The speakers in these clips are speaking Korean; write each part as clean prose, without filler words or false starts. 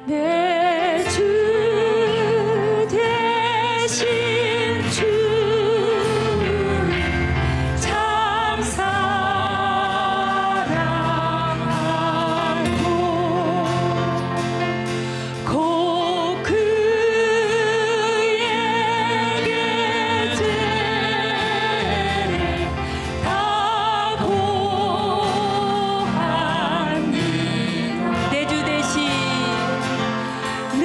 내 주 대신 주 참 사랑하고 곧 그에게 죄를 다 고합니다. 내 주 대신 내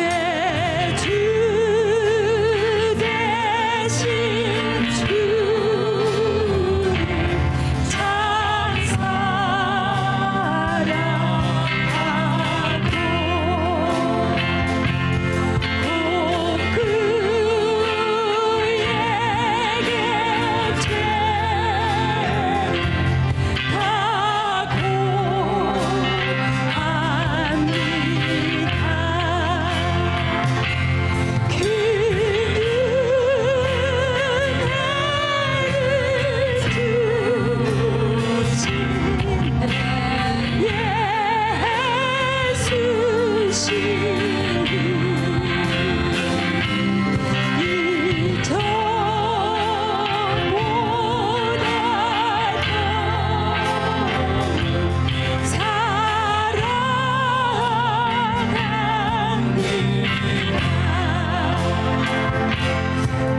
주 대신 주를 참 사랑하고 곧 그에게 죄를 다 고합니다. 그 은혜를 주신 예수시니 이 정보다 사랑합니다.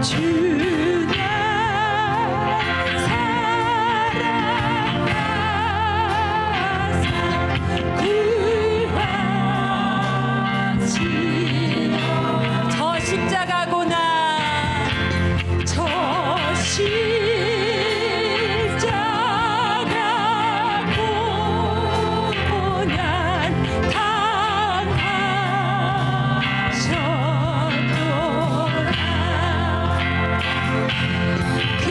주 날 사랑하사 구하시며 저 십자가구나 저 십자가 고난 당하셨도다. 그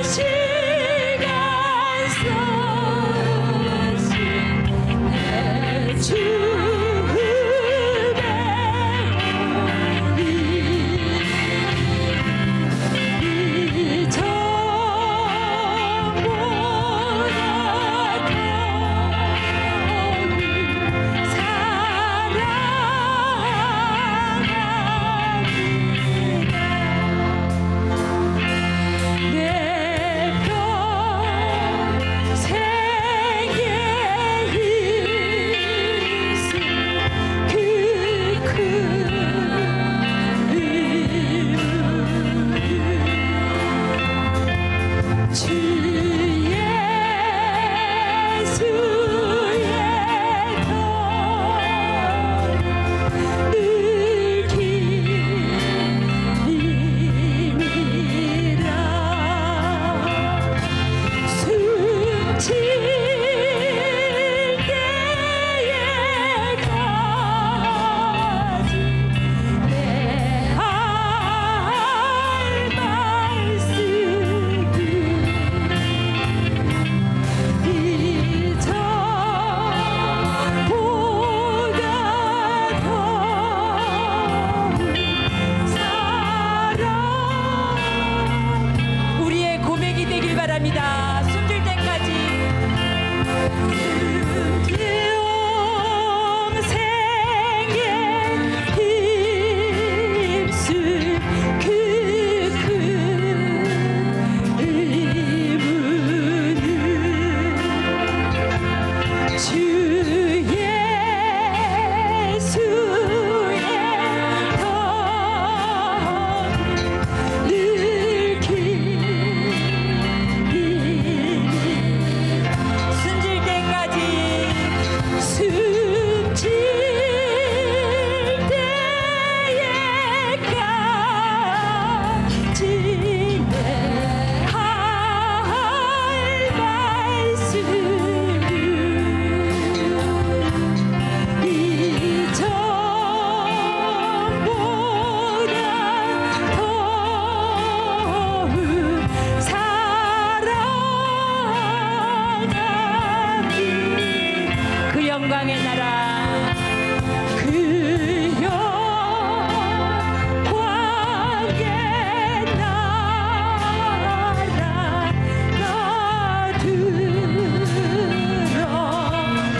간시간 서신 내 주의 배우니 이 정보다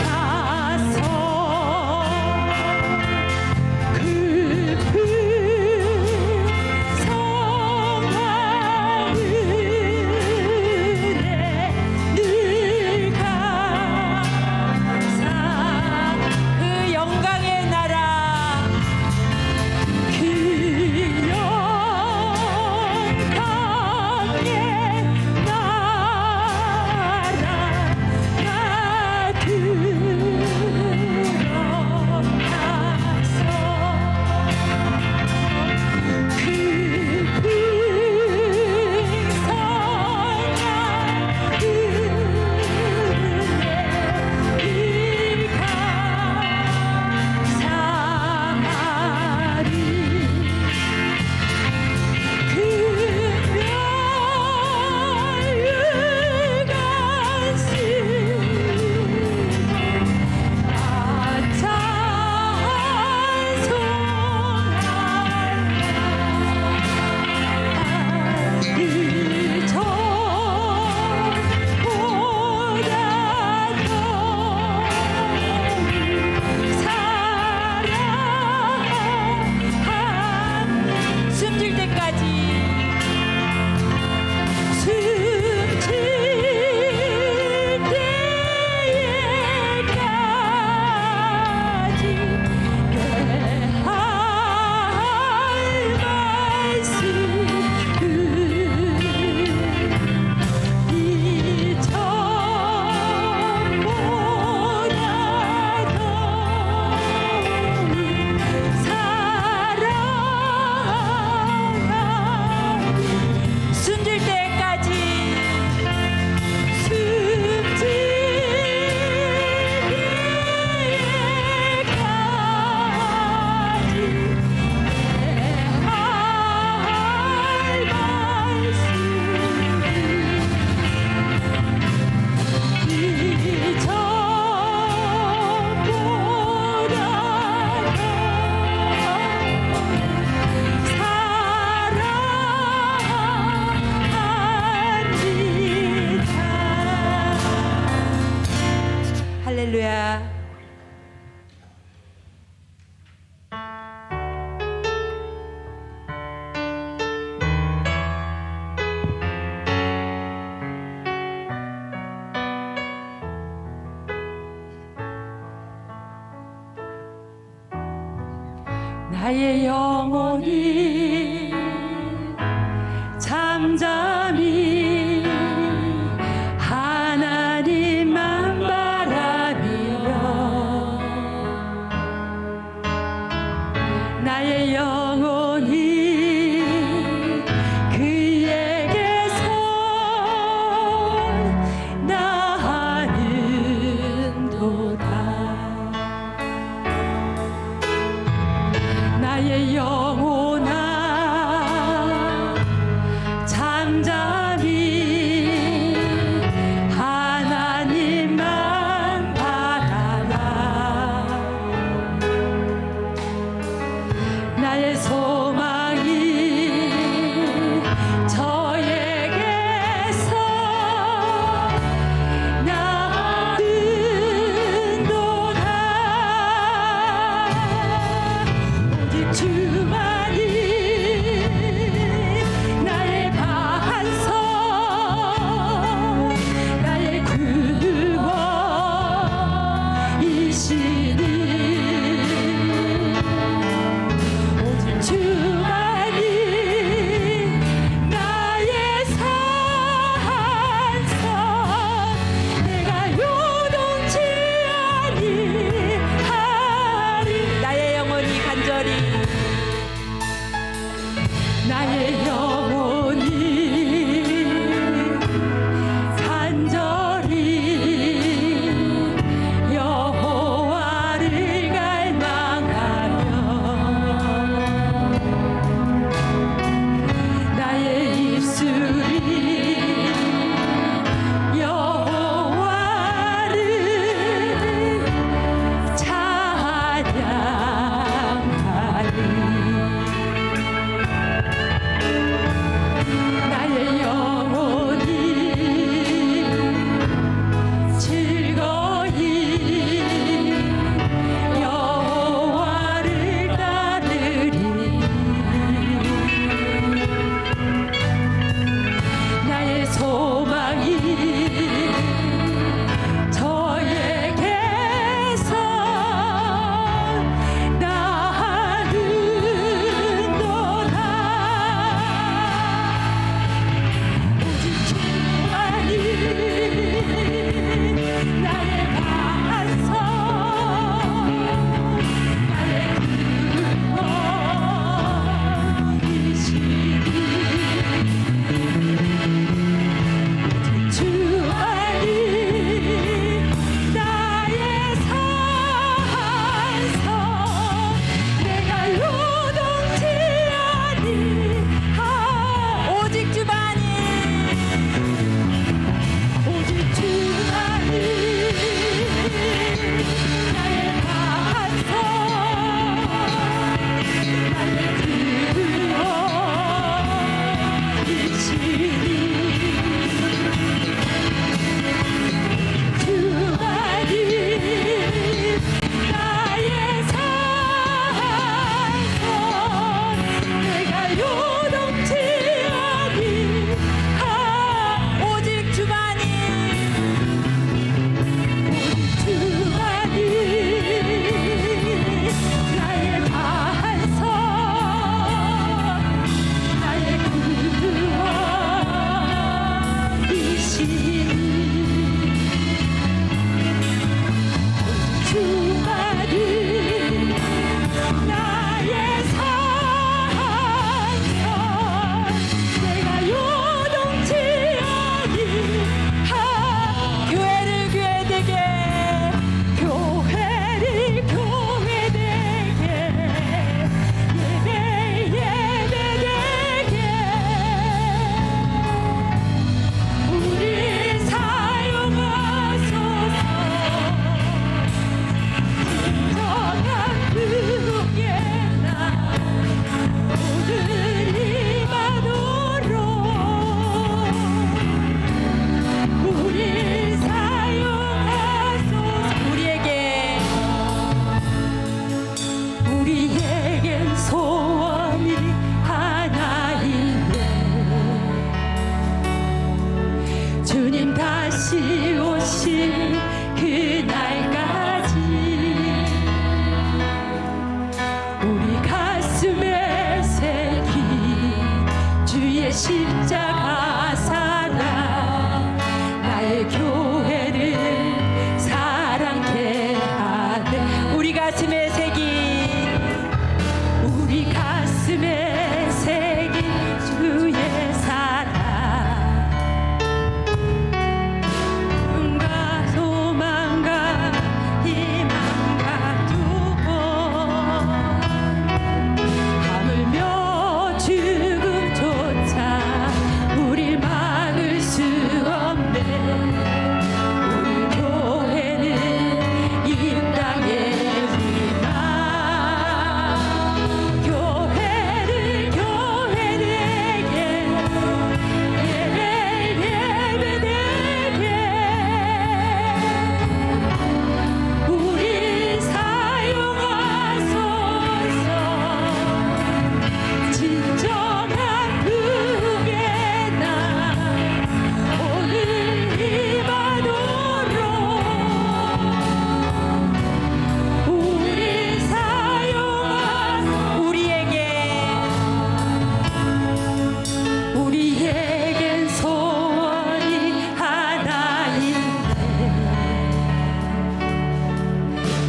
들어가서 할렐루야. 나의 영혼이 잠잠히 하나님만 바라며 나의 영혼이 그에게서 나는도다. 나의 영혼아 잠잠히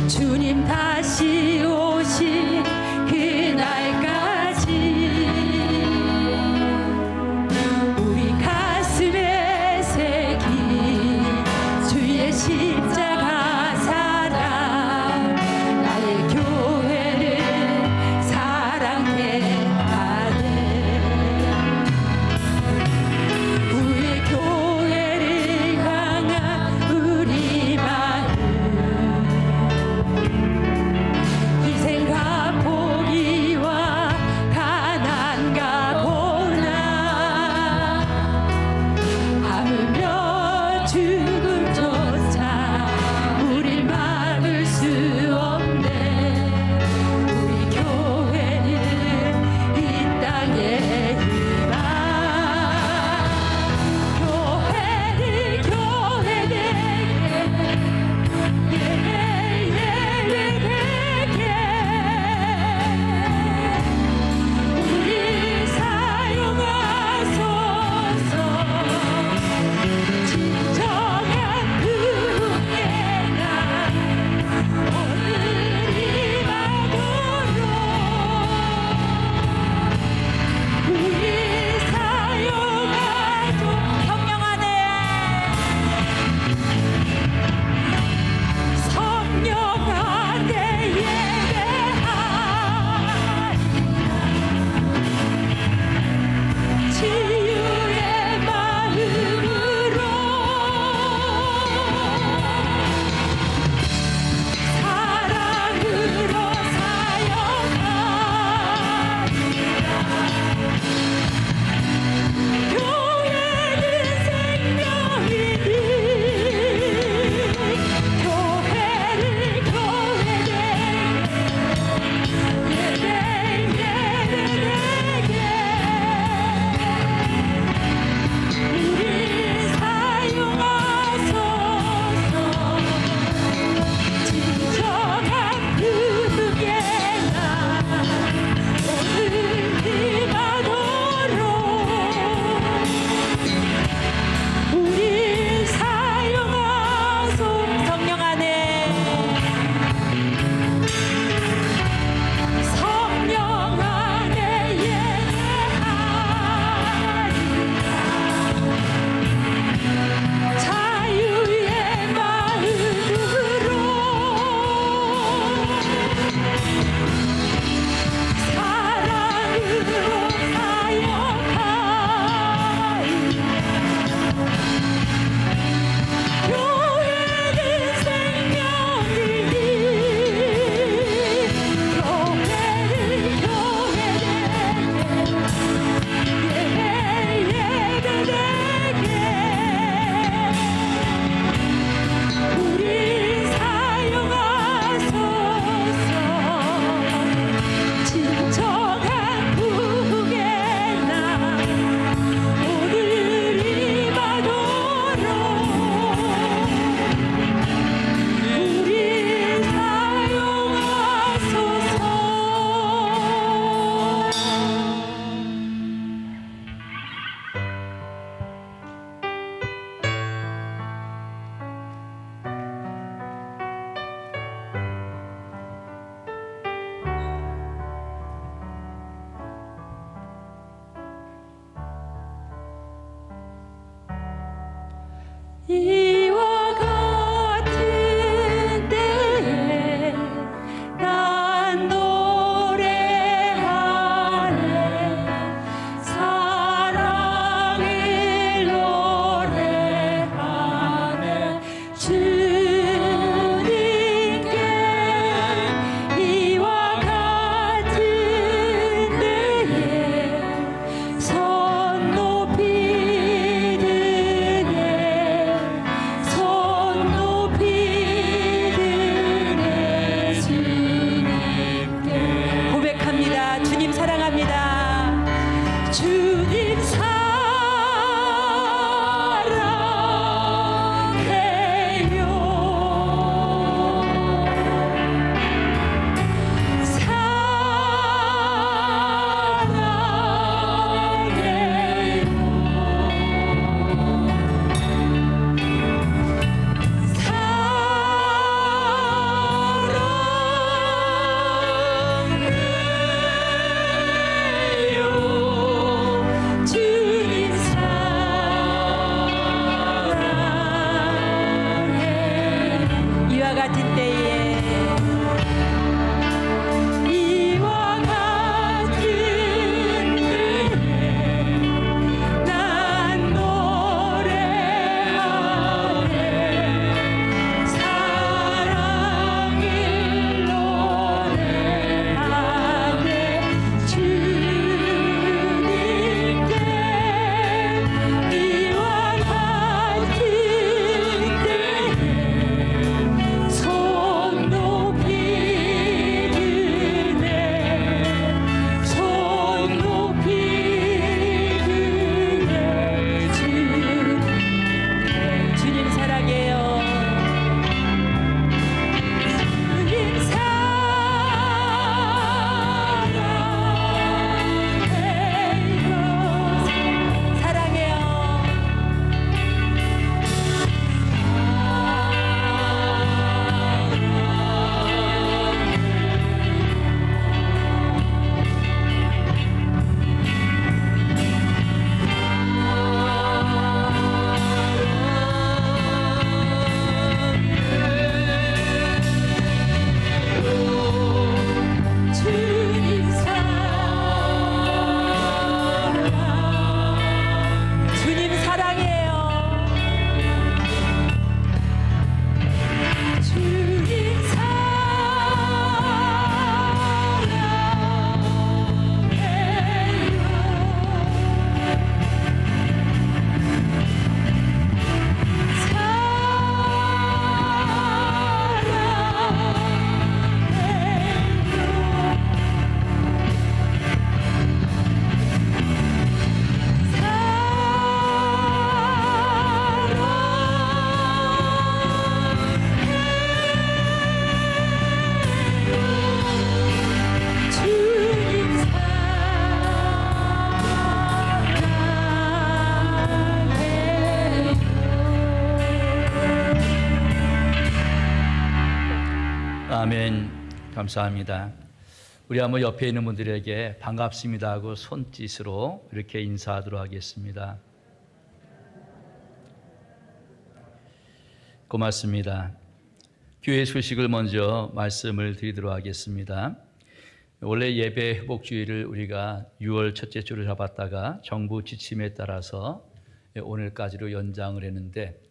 주님 다시 오신 그날까지 우리 가슴에 새긴 주의 십자가 사랑 나의 교회를 사랑해 하네 우리 교회를 향한 우리 마음 같은 때에 이와 같은 때에 난 노래하네 사랑을 노래하네 주님께 이와 같은 때에 손 높이 드네 손 높이 드네 주님 사랑해요 주님 사랑해요 주님 주님 사랑해요 주님 주님 아멘. 감사합니다. 우리 한번 옆에 있는 분들에게 반갑습니다 하고 손짓으로 이렇게 인사하도록 하겠습니다. 고맙습니다. 교회 소식을 먼저 말씀을 드리도록 하겠습니다. 원래 예배 회복주의를 우리가 6월 첫째 주를 잡았다가 정부 지침에 따라서 오늘까지로 연장을 했는데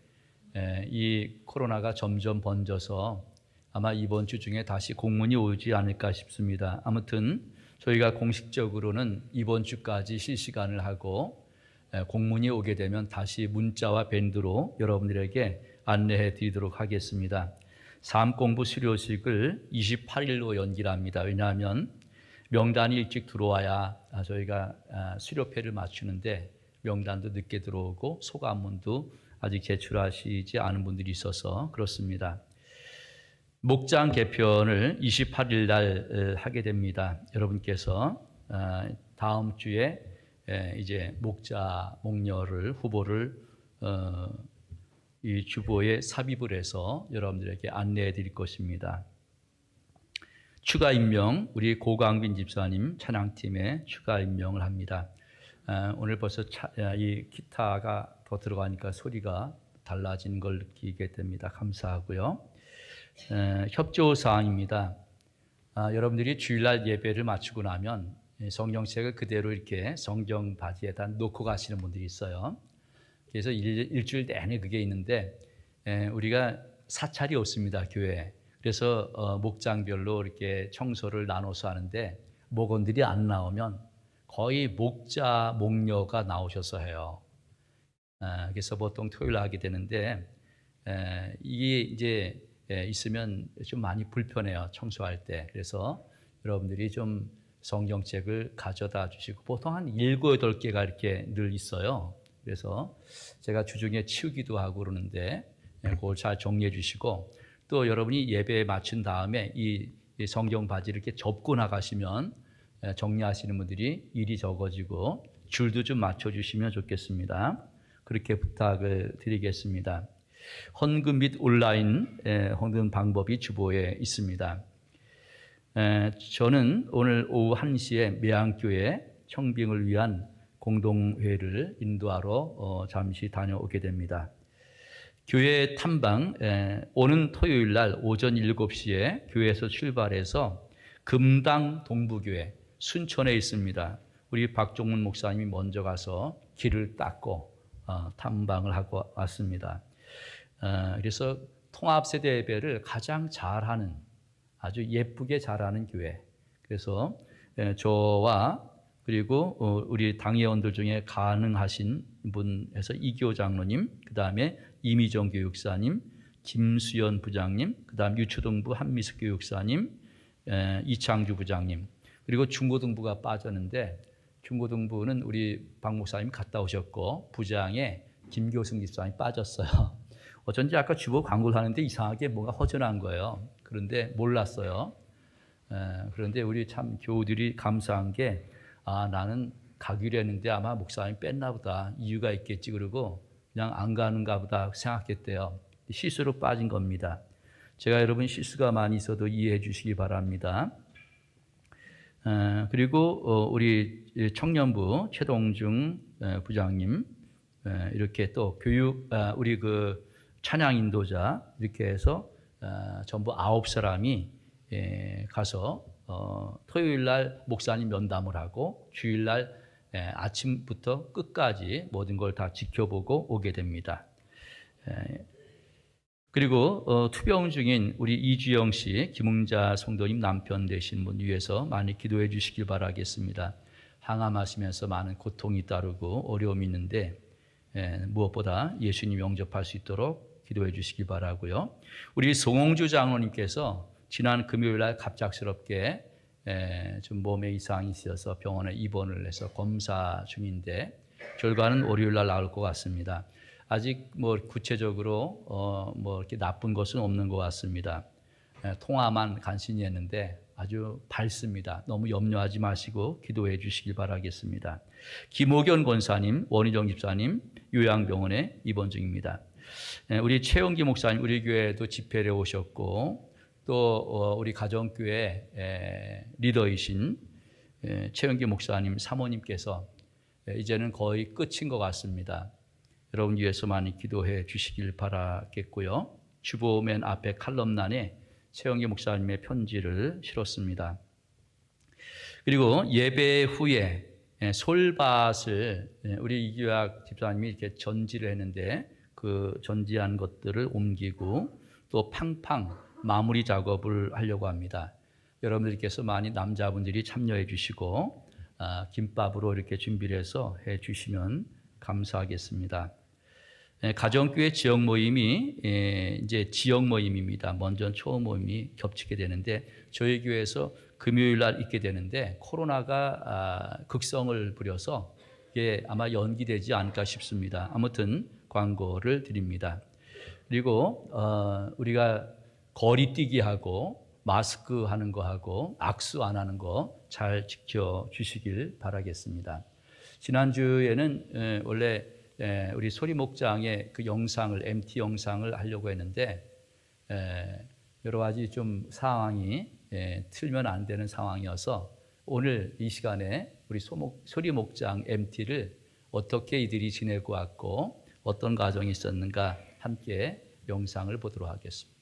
이 코로나가 점점 번져서 아마 이번 주 중에 다시 공문이 오지 않을까 싶습니다. 아무튼 저희가 공식적으로는 이번 주까지 실시간을 하고 공문이 오게 되면 다시 문자와 밴드로 여러분들에게 안내해 드리도록 하겠습니다. 사암공부 수료식을 28일로 연기합니다. 왜냐하면 명단이 일찍 들어와야 저희가 수료패를 맞추는데 명단도 늦게 들어오고 소감문도 아직 제출하시지 않은 분들이 있어서 그렇습니다. 목장 개편을 28일 날 하게 됩니다. 여러분께서 다음 주에 이제 목자 목녀를 후보를 이 주보에 삽입을 해서 여러분들에게 안내해 드릴 것입니다. 추가 임명, 우리 고광빈 집사님 찬양팀에 추가 임명을 합니다. 오늘 벌써 이 기타가 더 들어가니까 소리가 달라진 걸 느끼게 됩니다. 감사하고요. 협조사항입니다. 여러분들이 주일날 예배를 마치고 나면 성경책을 그대로 이렇게 성경 바지에다 놓고 가시는 분들이 있어요. 그래서 일주일 내내 그게 있는데 우리가 사찰이 없습니다, 교회에. 그래서 목장별로 이렇게 청소를 나눠서 하는데 목원들이 안 나오면 거의 목자, 목녀가 나오셔서 해요. 그래서 보통 토요일 하게 되는데 이게 이제 있으면 좀 많이 불편해요, 청소할 때. 그래서 여러분들이 좀 성경책을 가져다 주시고 보통 한 7, 8개가 이렇게 늘 있어요. 그래서 제가 주중에 치우기도 하고 그러는데 그걸 잘 정리해 주시고 또 여러분이 예배에 마친 다음에 이 성경 바지를 이렇게 접고 나가시면 정리하시는 분들이 일이 적어지고 줄도 좀 맞춰주시면 좋겠습니다. 그렇게 부탁을 드리겠습니다. 헌금 및 온라인 헌금 방법이 주보에 있습니다. 저는 오늘 오후 1시에 매양교회 청빙을 위한 공동회를 인도하러 잠시 다녀오게 됩니다. 교회 탐방 오는 토요일 날 오전 7시에 교회에서 출발해서 금당 동부교회 순천에 있습니다. 우리 박종문 목사님이 먼저 가서 길을 닦고 탐방을 하고 왔습니다. 그래서 통합세대 예배를 가장 잘하는, 아주 예쁘게 잘하는 교회. 그래서 저와 그리고 우리 당회원들 중에 가능하신 분에서 이기호 장로님, 그 다음에 이미정 교육사님, 김수연 부장님, 그 다음 유초등부 한미숙 교육사님, 이창주 부장님, 그리고 중고등부가 빠졌는데 중고등부는 우리 박 목사님 갔다 오셨고 부장에 김교승 집사님이 빠졌어요. 어쩐지 아까 주보 광고를 하는데 이상하게 뭔가 허전한 거예요. 그런데 몰랐어요. 그런데 우리 참 교우들이 감사한 게 나는 가기로 했는데 아마 목사님이 뺐나 보다. 이유가 있겠지. 그러고 그냥 안 가는가 보다 생각했대요. 실수로 빠진 겁니다. 제가 여러분 실수가 많이 있어도 이해해 주시기 바랍니다. 그리고 우리 청년부 최동중 부장님, 이렇게 또 교육, 우리 그 찬양 인도자 이렇게 해서 전부 9사람이 가서 토요일 날 목사님 면담을 하고 주일 날 아침부터 끝까지 모든 걸 다 지켜보고 오게 됩니다. 그리고 투병 중인 우리 이주영 씨, 김웅자 성도님 남편 되신 분 위해서 많이 기도해 주시길 바라겠습니다. 항암하시면서 많은 고통이 따르고 어려움이 있는데 무엇보다 예수님 영접할 수 있도록 기도해 주시기 바라고요. 우리 송홍주 장로님께서 지난 금요일 날 갑작스럽게 좀 몸에 이상이 있어서 병원에 입원을 해서 검사 중인데 결과는 월요일 날 나올 것 같습니다. 아직 뭐 구체적으로 뭐 이렇게 나쁜 것은 없는 것 같습니다. 통화만 간신히 했는데 아주 밝습니다. 너무 염려하지 마시고 기도해 주시길 바라겠습니다. 김호견 권사님, 원희정 집사님 요양병원에 입원 중입니다. 우리 최영기 목사님 우리 교회에도 집회를 오셨고 또 우리 가정교회 리더이신 최영기 목사님 사모님께서 이제는 거의 끝인 것 같습니다. 여러분 위해서 많이 기도해 주시길 바라겠고요. 주보 맨 앞에 칼럼란에 최영기 목사님의 편지를 실었습니다. 그리고 예배 후에 솔밭을 우리 이규학 집사님이 이렇게 전지를 했는데 그 전지한 것들을 옮기고 또 팡팡 마무리 작업을 하려고 합니다. 여러분들께서 많이 남자분들이 참여해 주시고 김밥으로 이렇게 준비를 해서 해 주시면 감사하겠습니다. 가정교회 지역 모임이 이제 지역 모임입니다. 먼저 초음 모임이 겹치게 되는데 저희 교회에서 금요일 날 있게 되는데 코로나가 극성을 부려서 이게 아마 연기되지 않을까 싶습니다. 아무튼 광고를 드립니다. 그리고 우리가 거리 뛰기 하고 마스크 하는 거 하고 악수 안 하는 거 잘 지켜주시길 바라겠습니다. 지난주에는 원래 우리 소리 목장의 그 영상을 MT 영상을 하려고 했는데 여러 가지 좀 상황이 틀면 안 되는 상황이어서 오늘 이 시간에 우리 소리 목장 MT를 어떻게 이들이 지내고 왔고 어떤 과정이 있었는가 함께 영상을 보도록 하겠습니다.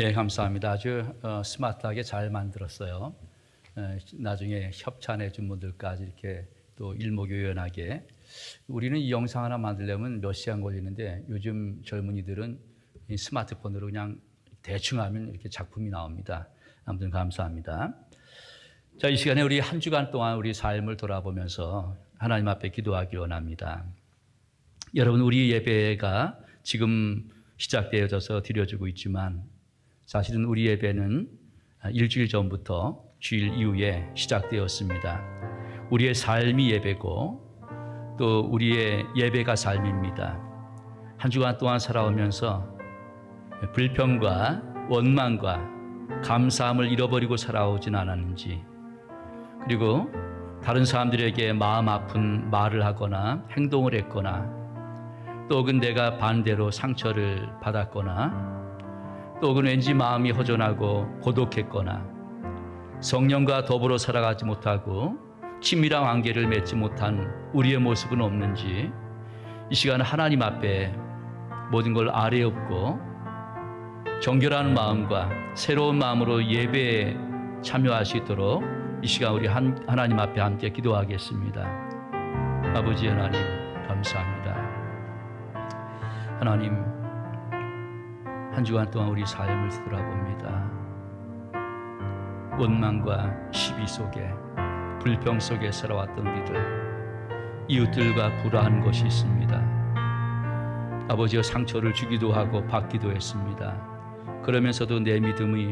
예, 감사합니다. 아주 스마트하게 잘 만들었어요. 나중에 협찬해 준 분들까지 이렇게 또 일목요연하게. 우리는 이 영상 하나 만들려면 몇 시간 걸리는데 요즘 젊은이들은 이 스마트폰으로 그냥 대충 하면 이렇게 작품이 나옵니다. 아무튼 감사합니다. 자, 이 시간에 우리 한 주간 동안 우리 삶을 돌아보면서 하나님 앞에 기도하기 원합니다. 여러분, 우리 예배가 지금 시작되어져서 드려지고 있지만 사실은 우리 예배는 일주일 전부터 주일 이후에 시작되었습니다. 우리의 삶이 예배고 또 우리의 예배가 삶입니다. 한 주간 동안 살아오면서 불평과 원망과 감사함을 잃어버리고 살아오진 않았는지, 그리고 다른 사람들에게 마음 아픈 말을 하거나 행동을 했거나, 또 혹은 내가 반대로 상처를 받았거나, 또 혹은 왠지 마음이 허전하고 고독했거나, 성령과 더불어 살아가지 못하고 친밀한 관계를 맺지 못한 우리의 모습은 없는지, 이 시간 하나님 앞에 모든 걸 아뢰옵고 정결한 마음과 새로운 마음으로 예배에 참여할 수 있도록 이 시간 우리 하나님 앞에 함께 기도하겠습니다. 아버지 하나님, 감사합니다. 하나님, 한 주간 동안 우리 삶을 돌아봅니다. 원망과 시비 속에, 불평 속에 살아왔던 우리들, 이웃들과 불화한 것이 있습니다. 아버지여, 상처를 주기도 하고 받기도 했습니다. 그러면서도 내 믿음이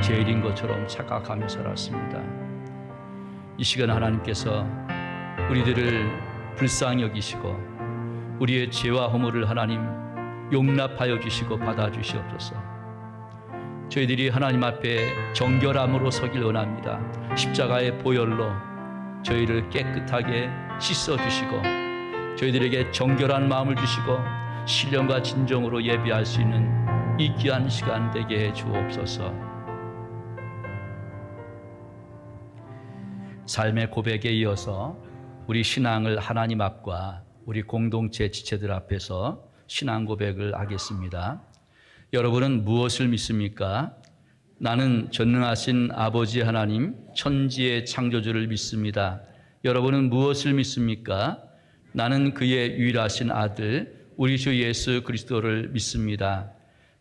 제일인 것처럼 착각하며 살았습니다. 이 시간 하나님께서 우리들을 불쌍히 여기시고 우리의 죄와 허물을 하나님 용납하여 주시고 받아주시옵소서. 저희들이 하나님 앞에 정결함으로 서길 원합니다. 십자가의 보혈로 저희를 깨끗하게 씻어주시고 저희들에게 정결한 마음을 주시고 신령과 진정으로 예배할 수 있는 이 귀한 시간 되게 해 주옵소서. 삶의 고백에 이어서 우리 신앙을 하나님 앞과 우리 공동체 지체들 앞에서 신앙 고백을 하겠습니다. 여러분은 무엇을 믿습니까? 나는 전능하신 아버지 하나님, 천지의 창조주를 믿습니다. 여러분은 무엇을 믿습니까? 나는 그의 유일하신 아들, 우리 주 예수 그리스도를 믿습니다.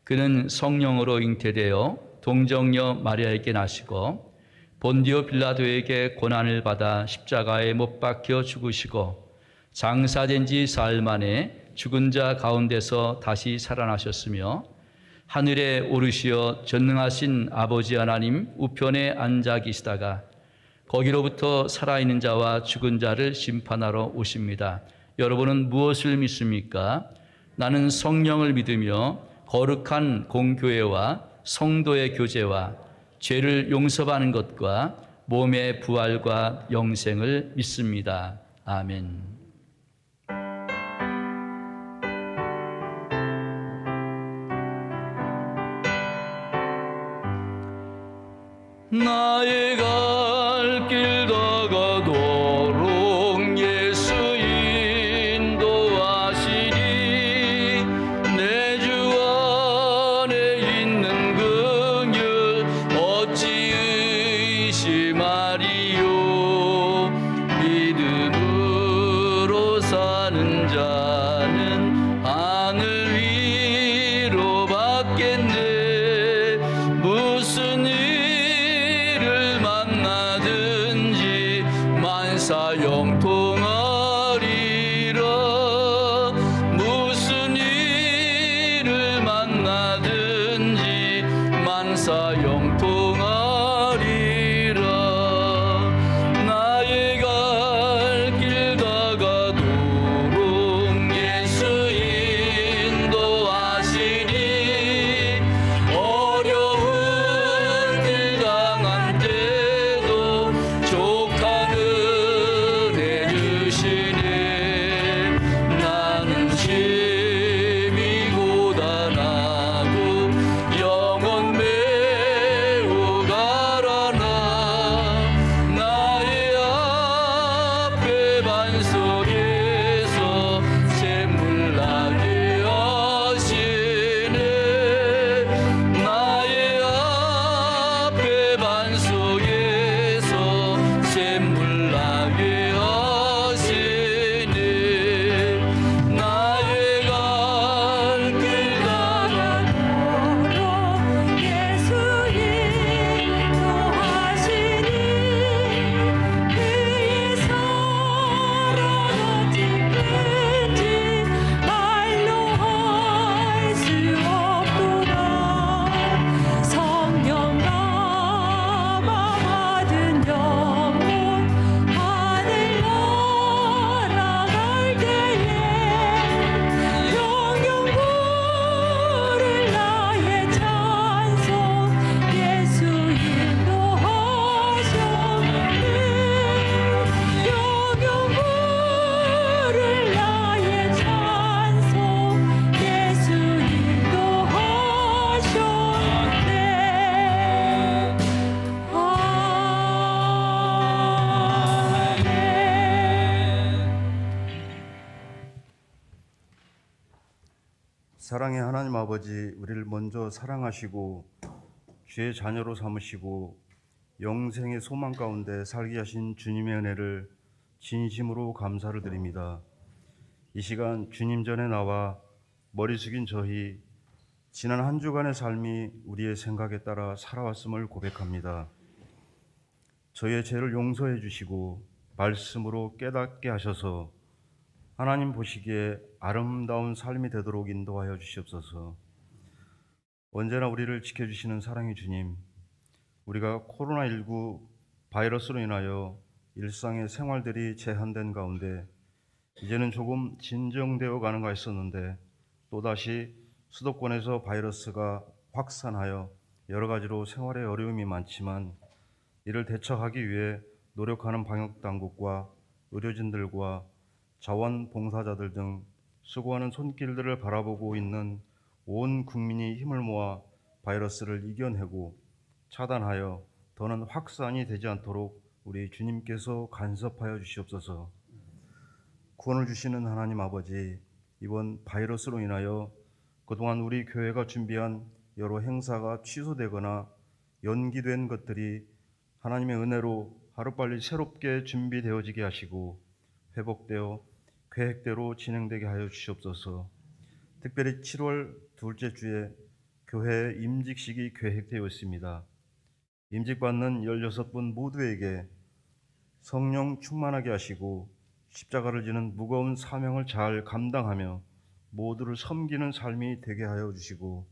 그는 성령으로 잉태되어 동정녀 마리아에게 나시고 본디오 빌라도에게 고난을 받아 십자가에 못 박혀 죽으시고 장사된 지 사흘 만에 죽은 자 가운데서 다시 살아나셨으며 하늘에 오르시어 전능하신 아버지 하나님 우편에 앉아 계시다가 거기로부터 살아있는 자와 죽은 자를 심판하러 오십니다. 여러분은 무엇을 믿습니까? 나는 성령을 믿으며 거룩한 공교회와 성도의 교제와 죄를 용서받는 것과 몸의 부활과 영생을 믿습니다. 아멘. 나의 갈 길 다가도록 예수 인도하시니 내 주 안에 있는 긍휼 어찌 의심하리요. 믿음으로 사는 자는 하늘 위로 받겠네. 무슨 일을 만나 사랑의 하나님 아버지, 우리를 먼저 사랑하시고 주의 자녀로 삼으시고 영생의 소망 가운데 살게 하신 주님의 은혜를 진심으로 감사를 드립니다. 이 시간 주님 전에 나와 머리 숙인 저희 지난 한 주간의 삶이 우리의 생각에 따라 살아왔음을 고백합니다. 저희의 죄를 용서해 주시고 말씀으로 깨닫게 하셔서 하나님 보시기에 아름다운 삶이 되도록 인도하여 주시옵소서. 언제나 우리를 지켜주시는 사랑의 주님, 우리가 코로나19 바이러스로 인하여 일상의 생활들이 제한된 가운데 이제는 조금 진정되어 가는가 했었는데 또다시 수도권에서 바이러스가 확산하여 여러 가지로 생활에 어려움이 많지만 이를 대처하기 위해 노력하는 방역당국과 의료진들과 자원봉사자들 등 수고하는 손길들을 바라보고 있는 온 국민이 힘을 모아 바이러스를 이겨내고 차단하여 더는 확산이 되지 않도록 우리 주님께서 간섭하여 주시옵소서. 구원을 주시는 하나님 아버지, 이번 바이러스로 인하여 그동안 우리 교회가 준비한 여러 행사가 취소되거나 연기된 것들이 하나님의 은혜로 하루빨리 새롭게 준비되어지게 하시고 회복되어 계획대로 진행되게 하여 주시옵소서. 특별히 7월 둘째 주에 교회 임직식이 계획되어 있습니다. 임직받는 16분 모두에게 성령 충만하게 하시고 십자가를 지는 무거운 사명을 잘 감당하며 모두를 섬기는 삶이 되게 하여 주시고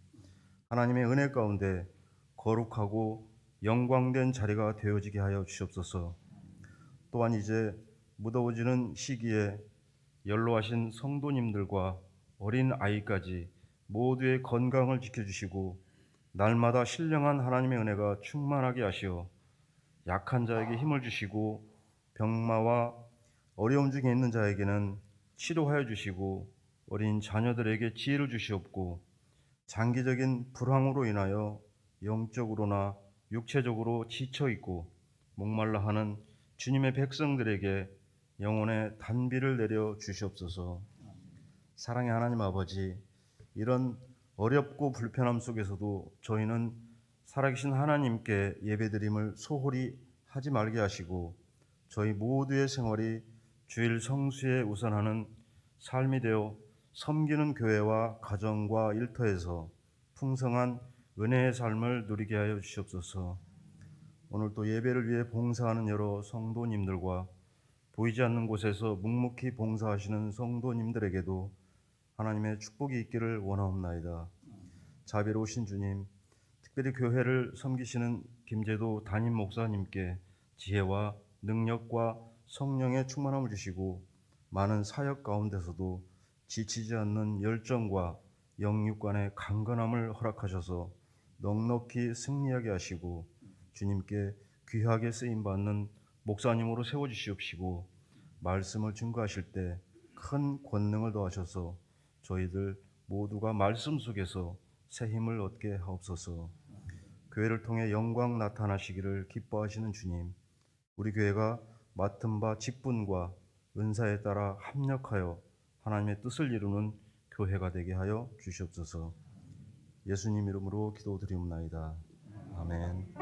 하나님의 은혜 가운데 거룩하고 영광된 자리가 되어지게 하여 주시옵소서. 또한 이제 무더워지는 시기에 연로하신 성도님들과 어린 아이까지 모두의 건강을 지켜주시고 날마다 신령한 하나님의 은혜가 충만하게 하시어 약한 자에게 힘을 주시고 병마와 어려움 중에 있는 자에게는 치료하여 주시고 어린 자녀들에게 지혜를 주시옵고 장기적인 불황으로 인하여 영적으로나 육체적으로 지쳐있고 목말라 하는 주님의 백성들에게 영혼의 단비를 내려 주시옵소서. 사랑의 하나님 아버지, 이런 어렵고 불편함 속에서도 저희는 살아계신 하나님께 예배드림을 소홀히 하지 말게 하시고 저희 모두의 생활이 주일 성수에 우선하는 삶이 되어 섬기는 교회와 가정과 일터에서 풍성한 은혜의 삶을 누리게 하여 주시옵소서. 오늘 또 예배를 위해 봉사하는 여러 성도님들과 보이지 않는 곳에서 묵묵히 봉사하시는 성도님들에게도 하나님의 축복이 있기를 원하옵나이다. 자비로우신 주님, 특별히 교회를 섬기시는 김재도 담임 목사님께 지혜와 능력과 성령의 충만함을 주시고 많은 사역 가운데서도 지치지 않는 열정과 영육간의 강건함을 허락하셔서 넉넉히 승리하게 하시고 주님께 귀하게 쓰임받는 목사님으로 세워주시옵시고 말씀을 증거하실 때 큰 권능을 더하셔서 저희들 모두가 말씀 속에서 새 힘을 얻게 하옵소서. 교회를 통해 영광 나타나시기를 기뻐하시는 주님, 우리 교회가 맡은 바 직분과 은사에 따라 합력하여 하나님의 뜻을 이루는 교회가 되게 하여 주시옵소서. 예수님 이름으로 기도드리옵나이다. 아멘.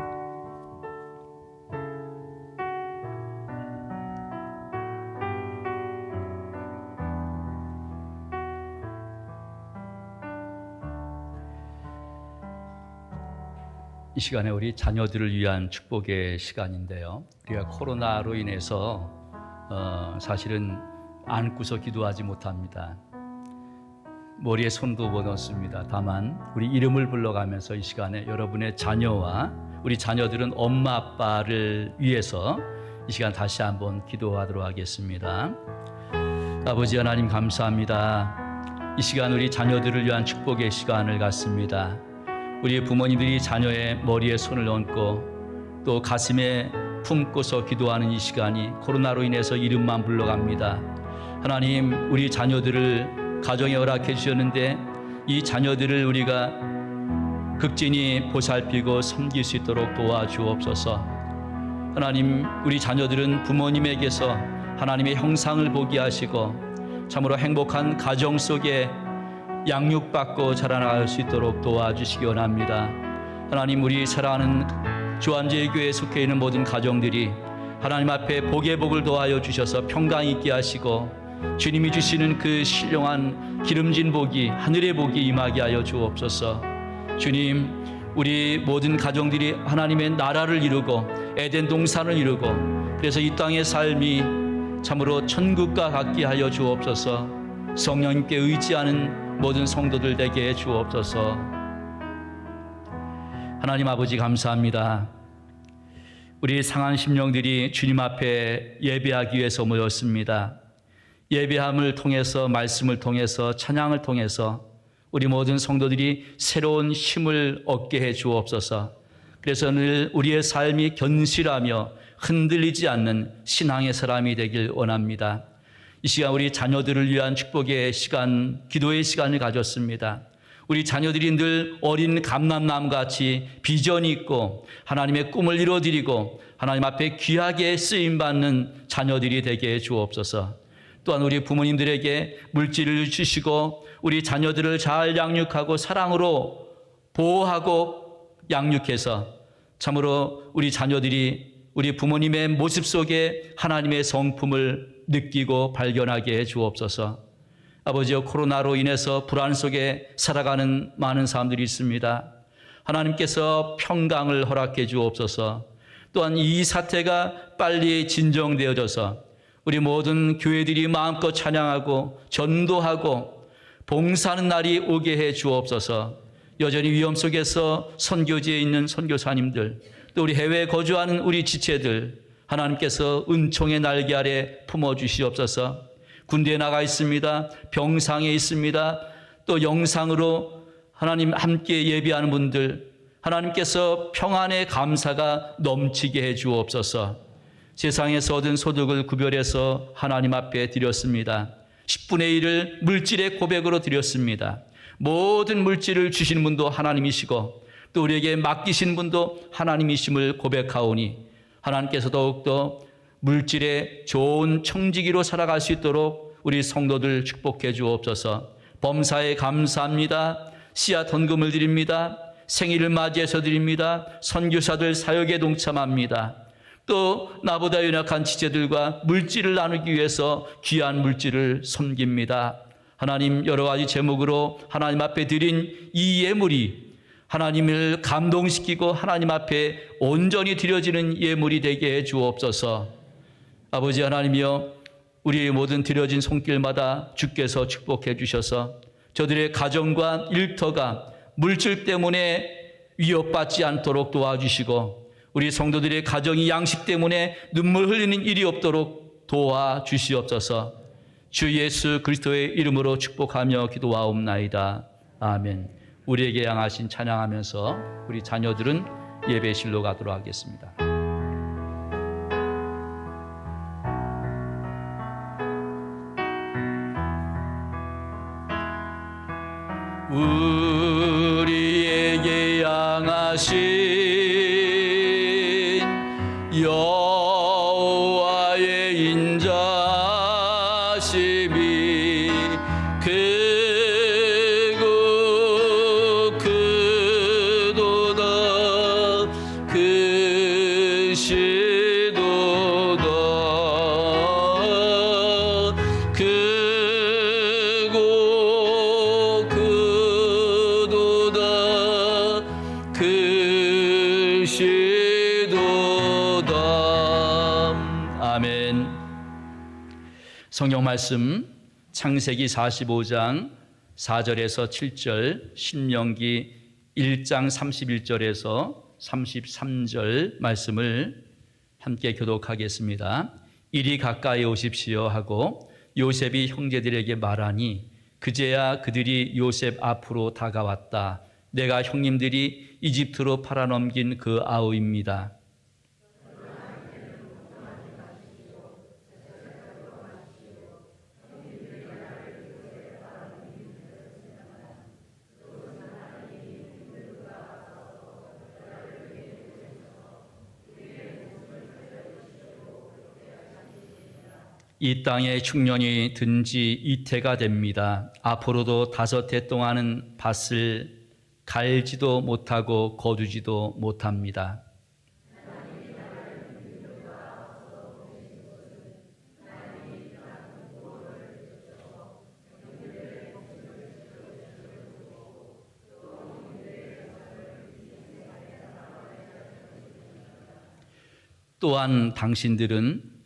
이 시간에 우리 자녀들을 위한 축복의 시간인데요. 우리가 코로나로 인해서 사실은 안고서 기도하지 못합니다. 머리에 손도 못 얹습니다. 다만 우리 이름을 불러가면서 이 시간에 여러분의 자녀와 우리 자녀들은 엄마 아빠를 위해서 이 시간 다시 한번 기도하도록 하겠습니다. 아버지 하나님 감사합니다. 이 시간 우리 자녀들을 위한 축복의 시간을 갖습니다. 우리 부모님들이 자녀의 머리에 손을 얹고 또 가슴에 품고서 기도하는 이 시간이 코로나로 인해서 이름만 불러갑니다. 하나님, 우리 자녀들을 가정에 허락해 주셨는데 이 자녀들을 우리가 극진히 보살피고 섬길 수 있도록 도와주옵소서. 하나님, 우리 자녀들은 부모님에게서 하나님의 형상을 보게 하시고 참으로 행복한 가정 속에 양육받고 자라나갈 수 있도록 도와주시기 원합니다. 하나님, 우리 사랑하는 주안제일교회에 속해 있는 모든 가정들이 하나님 앞에 복의 복을 도하여 주셔서 평강 있게 하시고 주님이 주시는 그 신령한 기름진 복이, 하늘의 복이 임하게 하여 주옵소서. 주님, 우리 모든 가정들이 하나님의 나라를 이루고 에덴 동산을 이루고 그래서 이 땅의 삶이 참으로 천국과 같게 하여 주옵소서. 성령님께 의지하는 모든 성도들 되게 해 주옵소서. 하나님 아버지, 감사합니다. 우리 상한 심령들이 주님 앞에 예배하기 위해서 모였습니다. 예배함을 통해서, 말씀을 통해서, 찬양을 통해서 우리 모든 성도들이 새로운 힘을 얻게 해 주옵소서. 그래서 늘 우리의 삶이 견실하며 흔들리지 않는 신앙의 사람이 되길 원합니다. 이 시간 우리 자녀들을 위한 축복의 시간, 기도의 시간을 가졌습니다. 우리 자녀들이 늘 어린 감람나무같이 비전이 있고 하나님의 꿈을 이루어드리고 하나님 앞에 귀하게 쓰임받는 자녀들이 되게 해 주옵소서. 또한 우리 부모님들에게 물질을 주시고 우리 자녀들을 잘 양육하고 사랑으로 보호하고 양육해서 참으로 우리 자녀들이 우리 부모님의 모습 속에 하나님의 성품을 느끼고 발견하게 해 주옵소서. 아버지여, 코로나로 인해서 불안 속에 살아가는 많은 사람들이 있습니다. 하나님께서 평강을 허락해 주옵소서. 또한 이 사태가 빨리 진정되어져서 우리 모든 교회들이 마음껏 찬양하고 전도하고 봉사하는 날이 오게 해 주옵소서. 여전히 위험 속에서 선교지에 있는 선교사님들, 또 우리 해외에 거주하는 우리 지체들, 하나님께서 은총의 날개 아래 품어주시옵소서. 군대에 나가 있습니다. 병상에 있습니다. 또 영상으로 하나님 함께 예배하는 분들, 하나님께서 평안의 감사가 넘치게 해 주옵소서. 세상에서 얻은 소득을 구별해서 하나님 앞에 드렸습니다. 10분의 1을 물질의 고백으로 드렸습니다. 모든 물질을 주시는 분도 하나님이시고 또 우리에게 맡기신 분도 하나님이심을 고백하오니 하나님께서 더욱더 물질의 좋은 청지기로 살아갈 수 있도록 우리 성도들 축복해 주옵소서. 범사에 감사합니다. 씨앗 헌금을 드립니다. 생일을 맞이해서 드립니다. 선교사들 사역에 동참합니다. 또 나보다 연약한 지체들과 물질을 나누기 위해서 귀한 물질을 섬깁니다. 하나님, 여러 가지 제목으로 하나님 앞에 드린 이 예물이 하나님을 감동시키고 하나님 앞에 온전히 드려지는 예물이 되게 해 주옵소서. 아버지 하나님이여, 우리의 모든 드려진 손길마다 주께서 축복해 주셔서 저들의 가정과 일터가 물질 때문에 위협받지 않도록 도와주시고 우리 성도들의 가정이 양식 때문에 눈물 흘리는 일이 없도록 도와주시옵소서. 주 예수 그리스도의 이름으로 축복하며 기도하옵나이다. 아멘. 우리에게 향하신 찬양하면서 우리 자녀들은 예배실로 가도록 하겠습니다. 우리에게 향하신 여호와의 인자심이 크고 크도다 크시도다 크고 크도다 크시도다. 아멘. 성경 말씀 창세기 45장 4절에서 7절, 신명기 1장 31절에서 33절 말씀을 함께 교독하겠습니다. 이리 가까이 오십시오 하고 요셉이 형제들에게 말하니 그제야 그들이 요셉 앞으로 다가왔다. 내가 형님들이 이집트로 팔아넘긴 그 아우입니다. 이 땅의 흉년이 든 지 이태가 됩니다. 앞으로도 5해 동안은 밭을 갈지도 못하고 거두지도 못합니다. 또한 당신들은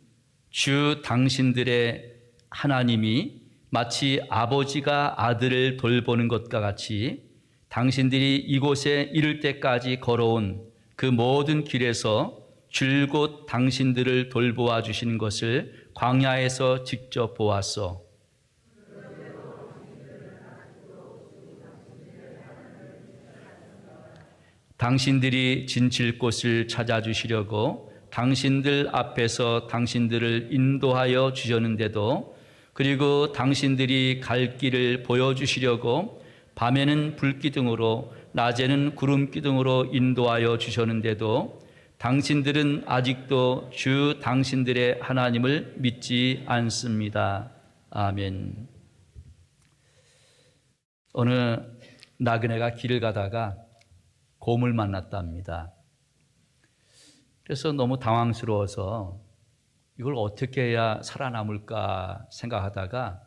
주 당신들의 하나님이 마치 아버지가 아들을 돌보는 것과 같이 당신들이 이곳에 이를 때까지 걸어온 그 모든 길에서 줄곧 당신들을 돌보아 주시는 것을 광야에서 직접 보았소. 당신들이 진칠 곳을 찾아주시려고 당신들 앞에서 당신들을 인도하여 주셨는데도, 그리고 당신들이 갈 길을 보여주시려고 밤에는 불기둥으로 낮에는 구름기둥으로 인도하여 주셨는데도 당신들은 아직도 주 당신들의 하나님을 믿지 않습니다. 아멘. 어느 나그네가 길을 가다가 곰을 만났답니다. 그래서 너무 당황스러워서 이걸 어떻게 해야 살아남을까 생각하다가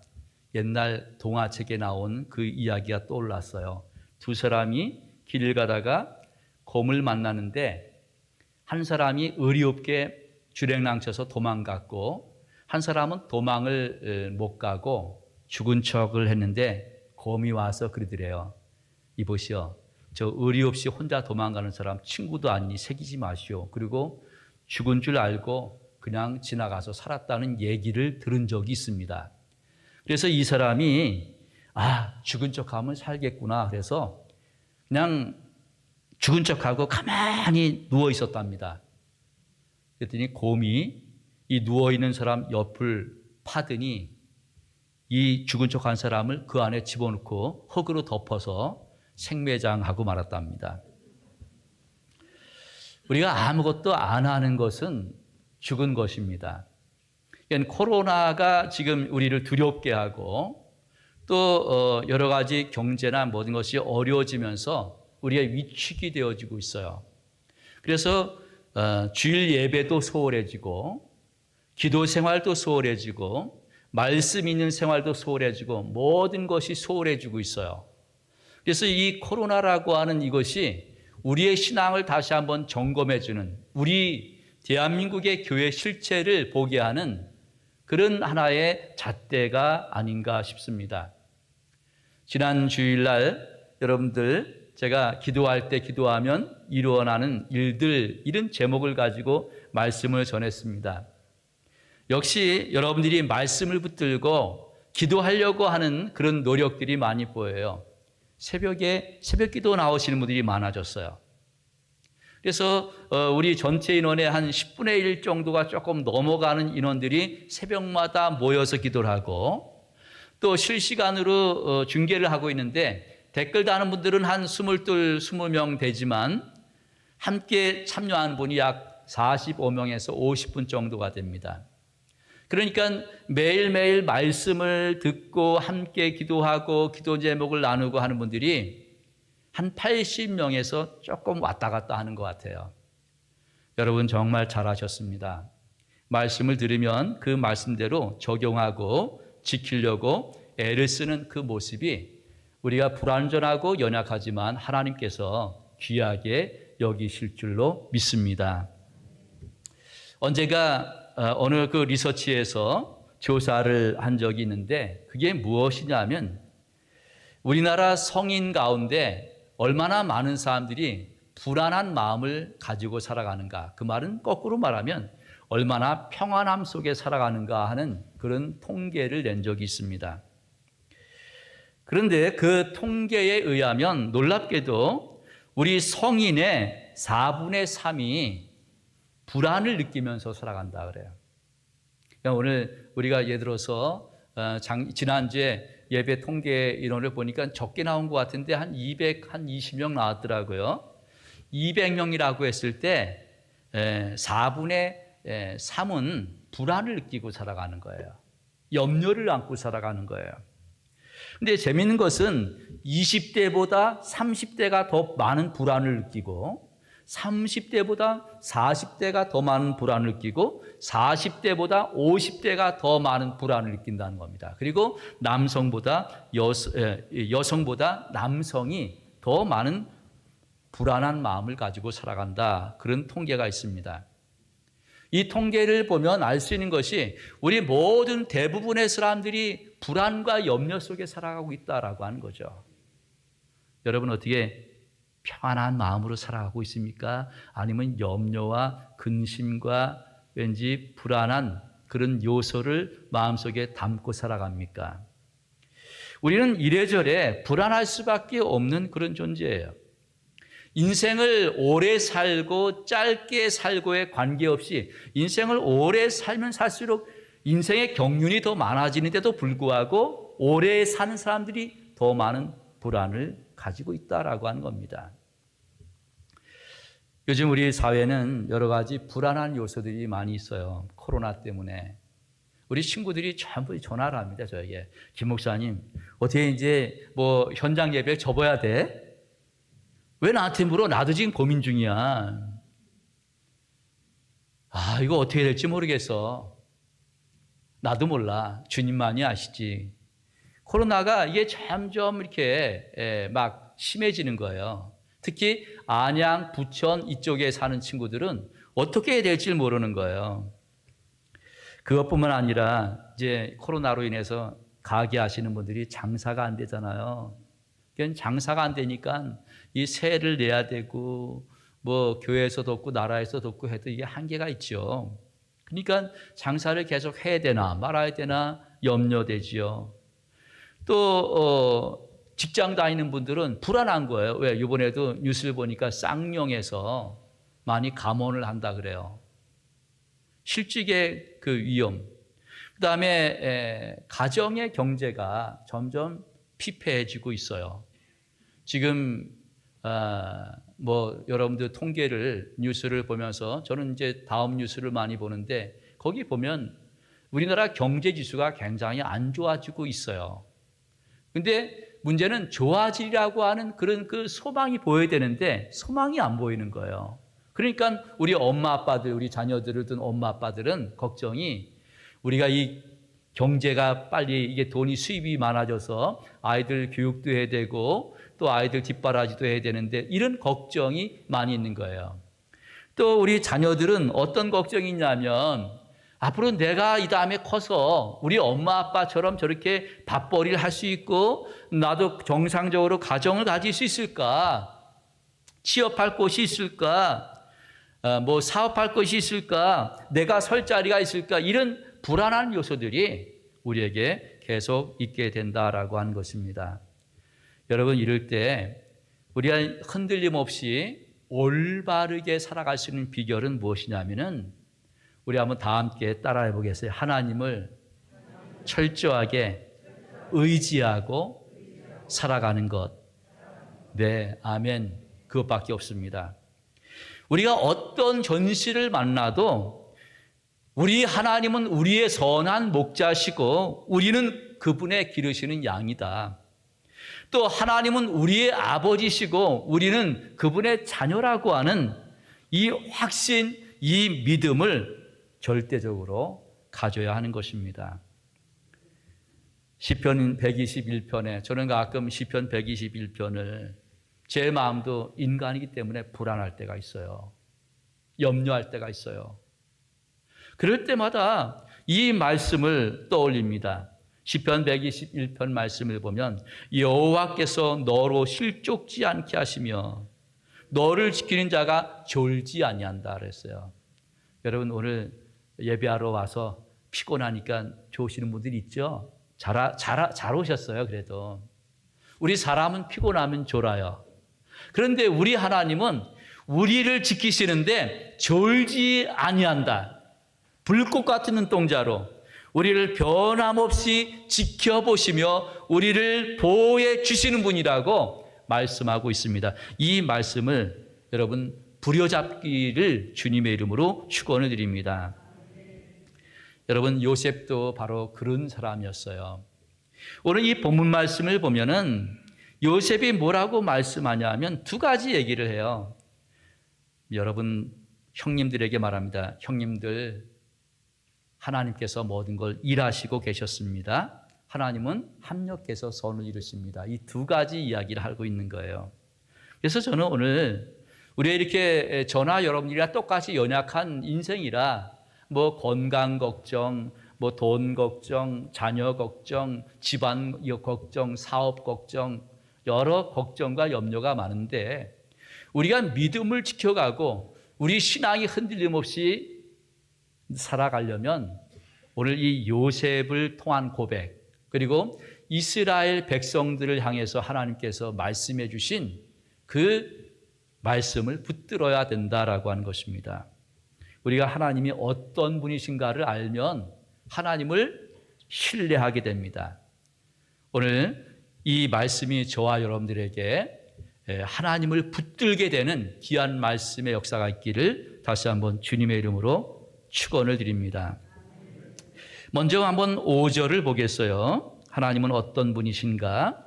옛날 동화책에 나온 그 이야기가 떠올랐어요. 두 사람이 길을 가다가 곰을 만나는데 한 사람이 의리 없게 주랭랑쳐서 도망갔고 한 사람은 도망을 못 가고 죽은 척을 했는데 곰이 와서 그러더래요. 이보시오. 저 의리 없이 혼자 도망가는 사람 친구도 아니 새기지 마시오. 그리고 죽은 줄 알고 그냥 지나가서 살았다는 얘기를 들은 적이 있습니다. 그래서 이 사람이 죽은 척하면 살겠구나. 그래서 그냥 죽은 척하고 가만히 누워 있었답니다. 그랬더니 곰이 이 누워있는 사람 옆을 파더니 이 죽은 척한 사람을 그 안에 집어넣고 흙으로 덮어서 생매장하고 말았답니다. 우리가 아무것도 안 하는 것은 죽은 것입니다. 코로나가 지금 우리를 두렵게 하고 또 여러 가지 경제나 모든 것이 어려워지면서 우리가 위축이 되어지고 있어요. 그래서 주일 예배도 소홀해지고 기도 생활도 소홀해지고 말씀 있는 생활도 소홀해지고 모든 것이 소홀해지고 있어요. 그래서 이 코로나라고 하는 이것이 우리의 신앙을 다시 한번 점검해주는, 우리 대한민국의 교회 실체를 보게 하는 그런 하나의 잣대가 아닌가 싶습니다. 지난 주일날 여러분들 제가 기도할 때 기도하면 일어나는 일들, 이런 제목을 가지고 말씀을 전했습니다. 역시 여러분들이 말씀을 붙들고 기도하려고 하는 그런 노력들이 많이 보여요. 새벽에 새벽 기도 나오시는 분들이 많아졌어요. 그래서 우리 전체 인원의 한 10분의 1 정도가 조금 넘어가는 인원들이 새벽마다 모여서 기도를 하고 또 실시간으로 중계를 하고 있는데 댓글 다는 분들은 한 22, 20명 되지만 함께 참여하는 분이 약 45명에서 50분 정도가 됩니다. 그러니까 매일매일 말씀을 듣고 함께 기도하고 기도 제목을 나누고 하는 분들이 한 80명에서 조금 왔다 갔다 하는 것 같아요. 여러분 정말 잘하셨습니다. 말씀을 들으면 그 말씀대로 적용하고 지키려고 애를 쓰는 그 모습이 우리가 불완전하고 연약하지만 하나님께서 귀하게 여기실 줄로 믿습니다. 언제가 어느 그 리서치에서 조사를 한 적이 있는데 그게 무엇이냐면 우리나라 성인 가운데 얼마나 많은 사람들이 불안한 마음을 가지고 살아가는가, 그 말은 거꾸로 말하면 얼마나 평안함 속에 살아가는가 하는 그런 통계를 낸 적이 있습니다. 그런데 그 통계에 의하면 놀랍게도 우리 성인의 4분의 3이 불안을 느끼면서 살아간다 그래요. 그러니까 오늘 우리가 예를 들어서 지난주에 예배 통계 인원을 보니까 적게 나온 것 같은데 한 220명 나왔더라고요. 200명이라고 했을 때 4분의 3은 불안을 느끼고 살아가는 거예요. 염려를 안고 살아가는 거예요. 근데 재미있는 것은 20대보다 30대가 더 많은 불안을 느끼고 30대보다 40대가 더 많은 불안을 느끼고 40대보다 50대가 더 많은 불안을 느낀다는 겁니다. 그리고 여성보다 남성이 더 많은 불안한 마음을 가지고 살아간다. 그런 통계가 있습니다. 이 통계를 보면 알 수 있는 것이 우리 모든 대부분의 사람들이 불안과 염려 속에 살아가고 있다라고 하는 거죠. 여러분 어떻게 평안한 마음으로 살아가고 있습니까? 아니면 염려와 근심과 왠지 불안한 그런 요소를 마음속에 담고 살아갑니까? 우리는 이래저래 불안할 수밖에 없는 그런 존재예요. 인생을 오래 살고 짧게 살고에 관계없이 인생을 오래 살면 살수록 인생의 경륜이 더 많아지는데도 불구하고 오래 사는 사람들이 더 많은 불안을 가지고 있다라고 하는 겁니다. 요즘 우리 사회는 여러 가지 불안한 요소들이 많이 있어요. 코로나 때문에. 우리 친구들이 전부 전화를 합니다, 저에게. 김 목사님, 어떻게 이제 뭐 현장 예배 접어야 돼? 왜 나한테 물어? 나도 지금 고민 중이야. 이거 어떻게 될지 모르겠어. 나도 몰라. 주님만이 아시지. 코로나가 이게 점점 이렇게 막 심해지는 거예요. 특히 안양, 부천 이쪽에 사는 친구들은 어떻게 해야 될지 모르는 거예요. 그것뿐만 아니라 이제 코로나로 인해서 가게 하시는 분들이 장사가 안 되잖아요. 장사가 안 되니까 이 세를 내야 되고 뭐 교회에서도 없고 나라에서도 없고 해도 이게 한계가 있죠. 그러니까 장사를 계속 해야 되나 말아야 되나 염려되지요. 또 직장 다니는 분들은 불안한 거예요. 왜? 이번에도 뉴스를 보니까 쌍용에서 많이 감원을 한다 그래요. 실직의 그 위험. 그다음에 가정의 경제가 점점 피폐해지고 있어요. 지금 뭐 여러분들 통계를 뉴스를 보면서 저는 이제 다음 뉴스를 많이 보는데 거기 보면 우리나라 경제 지수가 굉장히 안 좋아지고 있어요. 근데 문제는 좋아지라고 하는 그런 그 소망이 보여야 되는데 소망이 안 보이는 거예요. 그러니까 우리 엄마 아빠들, 우리 자녀들을 둔 엄마 아빠들은 걱정이 우리가 이 경제가 빨리 이게 돈이 수입이 많아져서 아이들 교육도 해야 되고 또 아이들 뒷바라지도 해야 되는데 이런 걱정이 많이 있는 거예요. 또 우리 자녀들은 어떤 걱정이 있냐면 앞으로 내가 이 다음에 커서 우리 엄마 아빠처럼 저렇게 밥벌이를 할 수 있고 나도 정상적으로 가정을 가질 수 있을까? 취업할 곳이 있을까? 뭐 사업할 것이 있을까? 내가 설 자리가 있을까? 이런 불안한 요소들이 우리에게 계속 있게 된다라고 하는 것입니다. 여러분 이럴 때 우리가 흔들림 없이 올바르게 살아갈 수 있는 비결은 무엇이냐면은 우리 한번 다 함께 따라해 보겠어요. 하나님을 철저하게 의지하고 살아가는 것. 네, 아멘. 그것밖에 없습니다. 우리가 어떤 현실을 만나도 우리 하나님은 우리의 선한 목자시고 우리는 그분의 기르시는 양이다. 또 하나님은 우리의 아버지시고 우리는 그분의 자녀라고 하는 이 확신, 이 믿음을 절대적으로 가져야 하는 것입니다. 시편 121편에 저는 가끔 시편 121편을 제 마음도 인간이기 때문에 불안할 때가 있어요. 염려할 때가 있어요. 그럴 때마다 이 말씀을 떠올립니다. 시편 121편 말씀을 보면 여호와께서 너로 실족지 않게 하시며 너를 지키는 자가 졸지 아니한다 그랬어요. 여러분 오늘 예배하러 와서 피곤하니까 좋으시는 분들이 있죠? 잘 오셨어요. 그래도 우리 사람은 피곤하면 졸아요. 그런데 우리 하나님은 우리를 지키시는데 졸지 아니한다. 불꽃 같은 눈동자로 우리를 변함없이 지켜보시며 우리를 보호해 주시는 분이라고 말씀하고 있습니다. 이 말씀을 여러분 부려잡기를 주님의 이름으로 축원을 드립니다. 여러분, 요셉도 바로 그런 사람이었어요. 오늘 이 본문 말씀을 보면은 요셉이 뭐라고 말씀하냐면 두 가지 얘기를 해요. 여러분, 형님들에게 말합니다. 형님들, 하나님께서 모든 걸 일하시고 계셨습니다. 하나님은 합력해서 선을 이루십니다. 이 두 가지 이야기를 하고 있는 거예요. 그래서 저는 오늘 우리 이렇게 저나 여러분들이랑 똑같이 연약한 인생이라 뭐 건강 걱정, 뭐 돈 걱정, 자녀 걱정, 집안 걱정, 사업 걱정, 여러 걱정과 염려가 많은데 우리가 믿음을 지켜가고 우리 신앙이 흔들림 없이 살아가려면 오늘 이 요셉을 통한 고백, 그리고 이스라엘 백성들을 향해서 하나님께서 말씀해 주신 그 말씀을 붙들어야 된다라고 하는 것입니다. 우리가 하나님이 어떤 분이신가를 알면 하나님을 신뢰하게 됩니다. 오늘 이 말씀이 저와 여러분들에게 하나님을 붙들게 되는 귀한 말씀의 역사가 있기를 다시 한번 주님의 이름으로 축원을 드립니다. 먼저 한번 5절을 보겠어요. 하나님은 어떤 분이신가?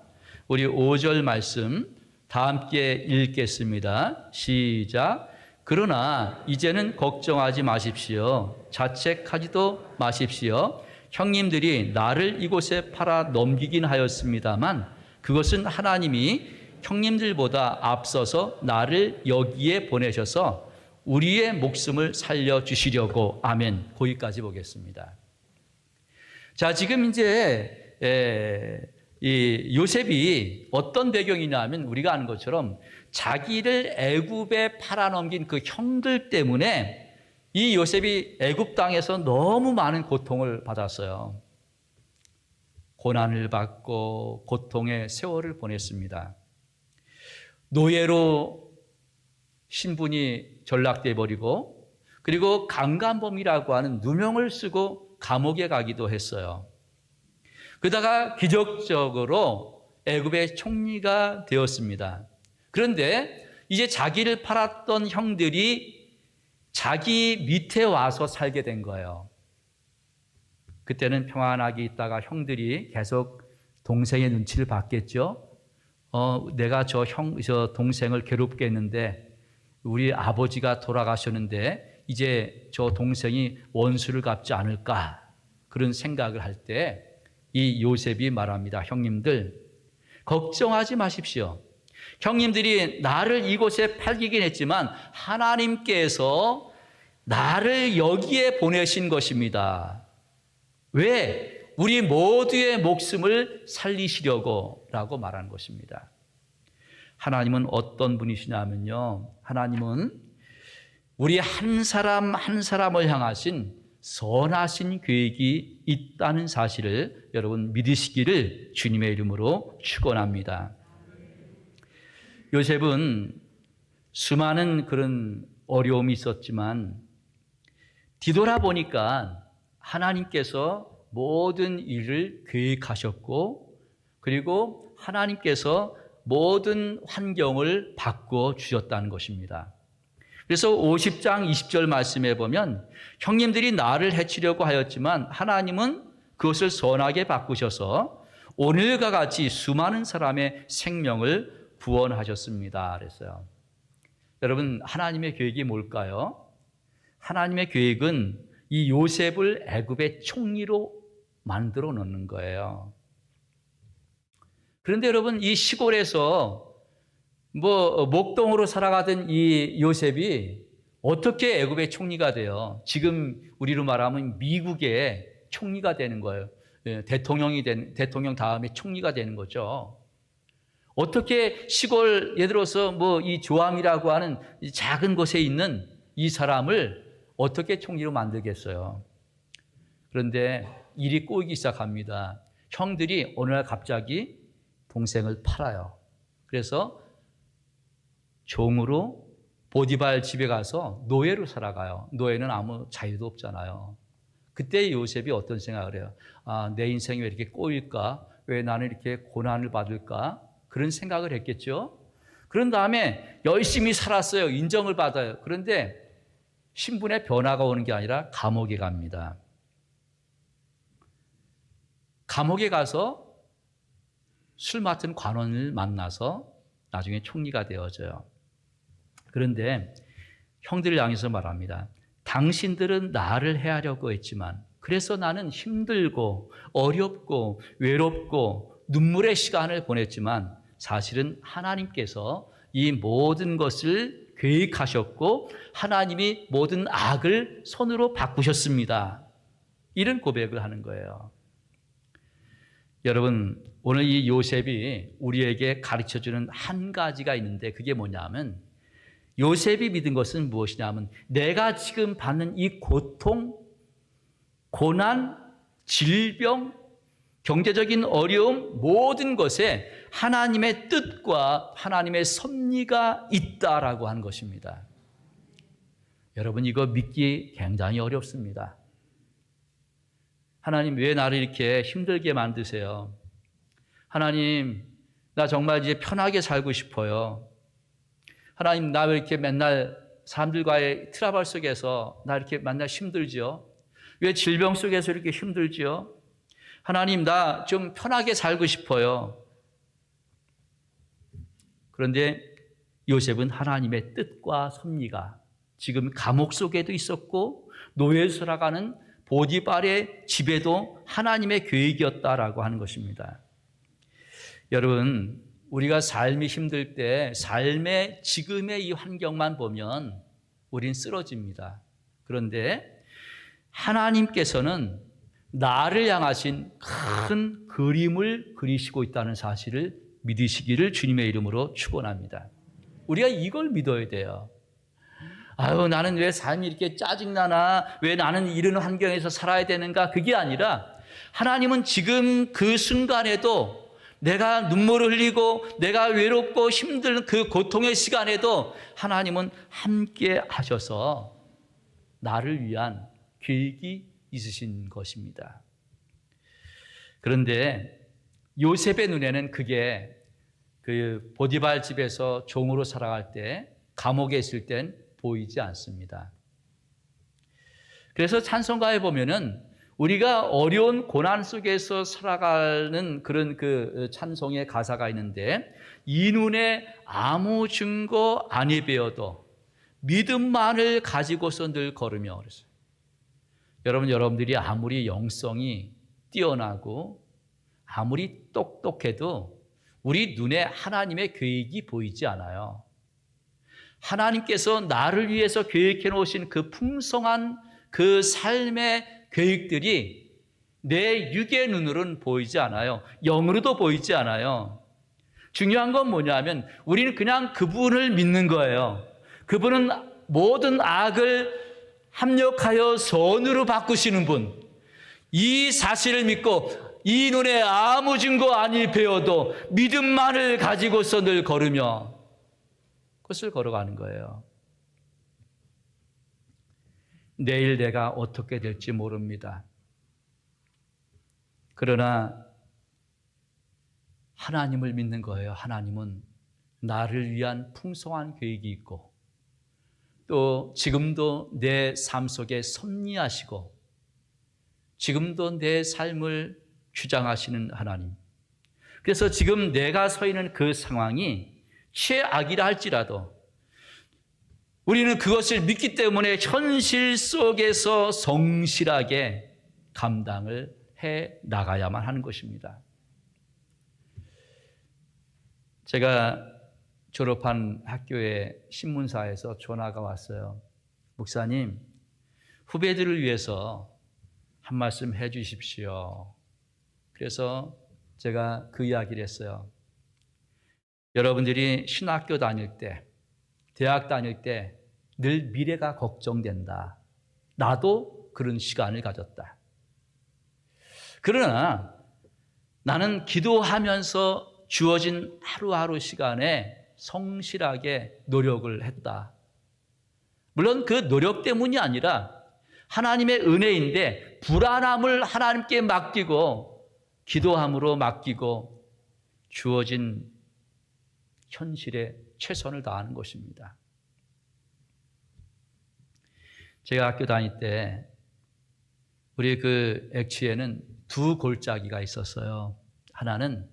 우리 5절 말씀 다 함께 읽겠습니다. 시작. 그러나 이제는 걱정하지 마십시오. 자책하지도 마십시오. 형님들이 나를 이곳에 팔아 넘기긴 하였습니다만 그것은 하나님이 형님들보다 앞서서 나를 여기에 보내셔서 우리의 목숨을 살려주시려고. 아멘. 거기까지 보겠습니다. 자, 지금 이제 이 요셉이 어떤 배경이냐 하면 우리가 아는 것처럼 자기를 애굽에 팔아넘긴 그 형들 때문에 이 요셉이 애굽 땅에서 너무 많은 고통을 받았어요. 고난을 받고 고통의 세월을 보냈습니다. 노예로 신분이 전락돼 버리고 그리고 강간범이라고 하는 누명을 쓰고 감옥에 가기도 했어요. 그러다가 기적적으로 애굽의 총리가 되었습니다. 그런데 이제 자기를 팔았던 형들이 자기 밑에 와서 살게 된 거예요. 그때는 평안하게 있다가 형들이 계속 동생의 눈치를 봤겠죠. 내가 저 동생을 괴롭게 했는데 우리 아버지가 돌아가셨는데 이제 저 동생이 원수를 갚지 않을까, 그런 생각을 할 때 이 요셉이 말합니다. 형님들, 걱정하지 마십시오. 형님들이 나를 이곳에 팔기긴 했지만 하나님께서 나를 여기에 보내신 것입니다. 왜? 우리 모두의 목숨을 살리시려고 라고 말하는 것입니다. 하나님은 어떤 분이시냐면요, 하나님은 우리 한 사람 한 사람을 향하신 선하신 계획이 있다는 사실을 여러분 믿으시기를 주님의 이름으로 축원합니다. 요셉은 수많은 그런 어려움이 있었지만 뒤돌아보니까 하나님께서 모든 일을 계획하셨고 그리고 하나님께서 모든 환경을 바꿔 주셨다는 것입니다. 그래서 50장 20절 말씀에 보면 형님들이 나를 해치려고 하였지만 하나님은 그것을 선하게 바꾸셔서 오늘과 같이 수많은 사람의 생명을 구원하셨습니다. 그랬어요. 여러분, 하나님의 계획이 뭘까요? 하나님의 계획은 이 요셉을 애굽의 총리로 만들어 놓는 거예요. 그런데 여러분, 이 시골에서 목동으로 살아가던 이 요셉이 어떻게 애굽의 총리가 돼요? 지금 우리로 말하면 미국의 총리가 되는 거예요. 대통령 다음에 총리가 되는 거죠. 어떻게 시골, 예를 들어서 이 조암이라고 하는 이 작은 곳에 있는 이 사람을 어떻게 총리로 만들겠어요? 그런데 일이 꼬이기 시작합니다. 형들이 어느 날 갑자기 동생을 팔아요. 그래서 종으로 보디발 집에 가서 노예로 살아가요. 노예는 아무 자유도 없잖아요. 그때 요셉이 어떤 생각을 해요? 내 인생이 왜 이렇게 꼬일까? 왜 나는 이렇게 고난을 받을까? 그런 생각을 했겠죠. 그런 다음에 열심히 살았어요. 인정을 받아요. 그런데 신분의 변화가 오는 게 아니라 감옥에 갑니다. 감옥에 가서 술 맡은 관원을 만나서 나중에 총리가 되어져요. 그런데 형들을 향해서 말합니다. 당신들은 나를 해하려고 했지만 그래서 나는 힘들고 어렵고 외롭고 눈물의 시간을 보냈지만 사실은 하나님께서 이 모든 것을 계획하셨고 하나님이 모든 악을 손으로 바꾸셨습니다. 이런 고백을 하는 거예요. 여러분, 오늘 이 요셉이 우리에게 가르쳐주는 한 가지가 있는데 그게 뭐냐면 요셉이 믿은 것은 무엇이냐면 내가 지금 받는 이 고통, 고난, 질병, 경제적인 어려움 모든 것에 하나님의 뜻과 하나님의 섭리가 있다라고 하는 것입니다. 여러분 이거 믿기 굉장히 어렵습니다. 하나님 왜 나를 이렇게 힘들게 만드세요? 하나님 나 정말 이제 편하게 살고 싶어요. 하나님 나 왜 이렇게 맨날 사람들과의 트러블 속에서 나 이렇게 맨날 힘들지요? 왜 질병 속에서 이렇게 힘들지요? 하나님 나 좀 편하게 살고 싶어요. 그런데 요셉은 하나님의 뜻과 섭리가 지금 감옥 속에도 있었고 노예로 살아가는 보디발의 집에도 하나님의 계획이었다라고 하는 것입니다. 여러분 우리가 삶이 힘들 때 삶의 지금의 이 환경만 보면 우린 쓰러집니다. 그런데 하나님께서는 나를 향하신 큰 그림을 그리시고 있다는 사실을 믿으시기를 주님의 이름으로 축원합니다. 우리가 이걸 믿어야 돼요. 아유 나는 왜 삶이 이렇게 짜증나나 왜 나는 이런 환경에서 살아야 되는가 그게 아니라 하나님은 지금 그 순간에도 내가 눈물을 흘리고 내가 외롭고 힘든 그 고통의 시간에도 하나님은 함께 하셔서 나를 위한 계획이 있으신 것입니다. 그런데 요셉의 눈에는 그게 그 보디발 집에서 종으로 살아갈 때 감옥에 있을 땐 보이지 않습니다. 그래서 찬송가에 보면은 우리가 어려운 고난 속에서 살아가는 그런 그 찬송의 가사가 있는데 이 눈에 아무 증거 아니 배어도 믿음만을 가지고서 늘 걸으며 그랬어요. 여러분들이 아무리 영성이 뛰어나고 아무리 똑똑해도 우리 눈에 하나님의 계획이 보이지 않아요. 하나님께서 나를 위해서 계획해 놓으신 그 풍성한 그 삶의 계획들이 내 육의 눈으로는 보이지 않아요. 영으로도 보이지 않아요. 중요한 건 뭐냐면 우리는 그냥 그분을 믿는 거예요. 그분은 모든 악을 합력하여 선으로 바꾸시는 분. 이 사실을 믿고 이 눈에 아무 증거 아니 배어도 믿음만을 가지고서 늘 걸으며 그것을 걸어가는 거예요. 내일 내가 어떻게 될지 모릅니다. 그러나 하나님을 믿는 거예요. 하나님은 나를 위한 풍성한 계획이 있고 또 지금도 내 삶 속에 섭리하시고 지금도 내 삶을 주장하시는 하나님. 그래서 지금 내가 서 있는 그 상황이 최악이라 할지라도 우리는 그것을 믿기 때문에 현실 속에서 성실하게 감당을 해 나가야만 하는 것입니다. 제가 졸업한 학교의 신문사에서 전화가 왔어요. 목사님, 후배들을 위해서 한 말씀 해 주십시오. 그래서 제가 그 이야기를 했어요. 여러분들이 신학교 다닐 때, 대학 다닐 때 늘 미래가 걱정된다. 나도 그런 시간을 가졌다. 그러나 나는 기도하면서 주어진 하루하루 시간에 성실하게 노력을 했다. 물론 그 노력 때문이 아니라 하나님의 은혜인데 불안함을 하나님께 맡기고 기도함으로 맡기고 주어진 현실에 최선을 다하는 것입니다. 제가 학교 다닐 때 우리 그 액취에는 두 골짜기가 있었어요. 하나는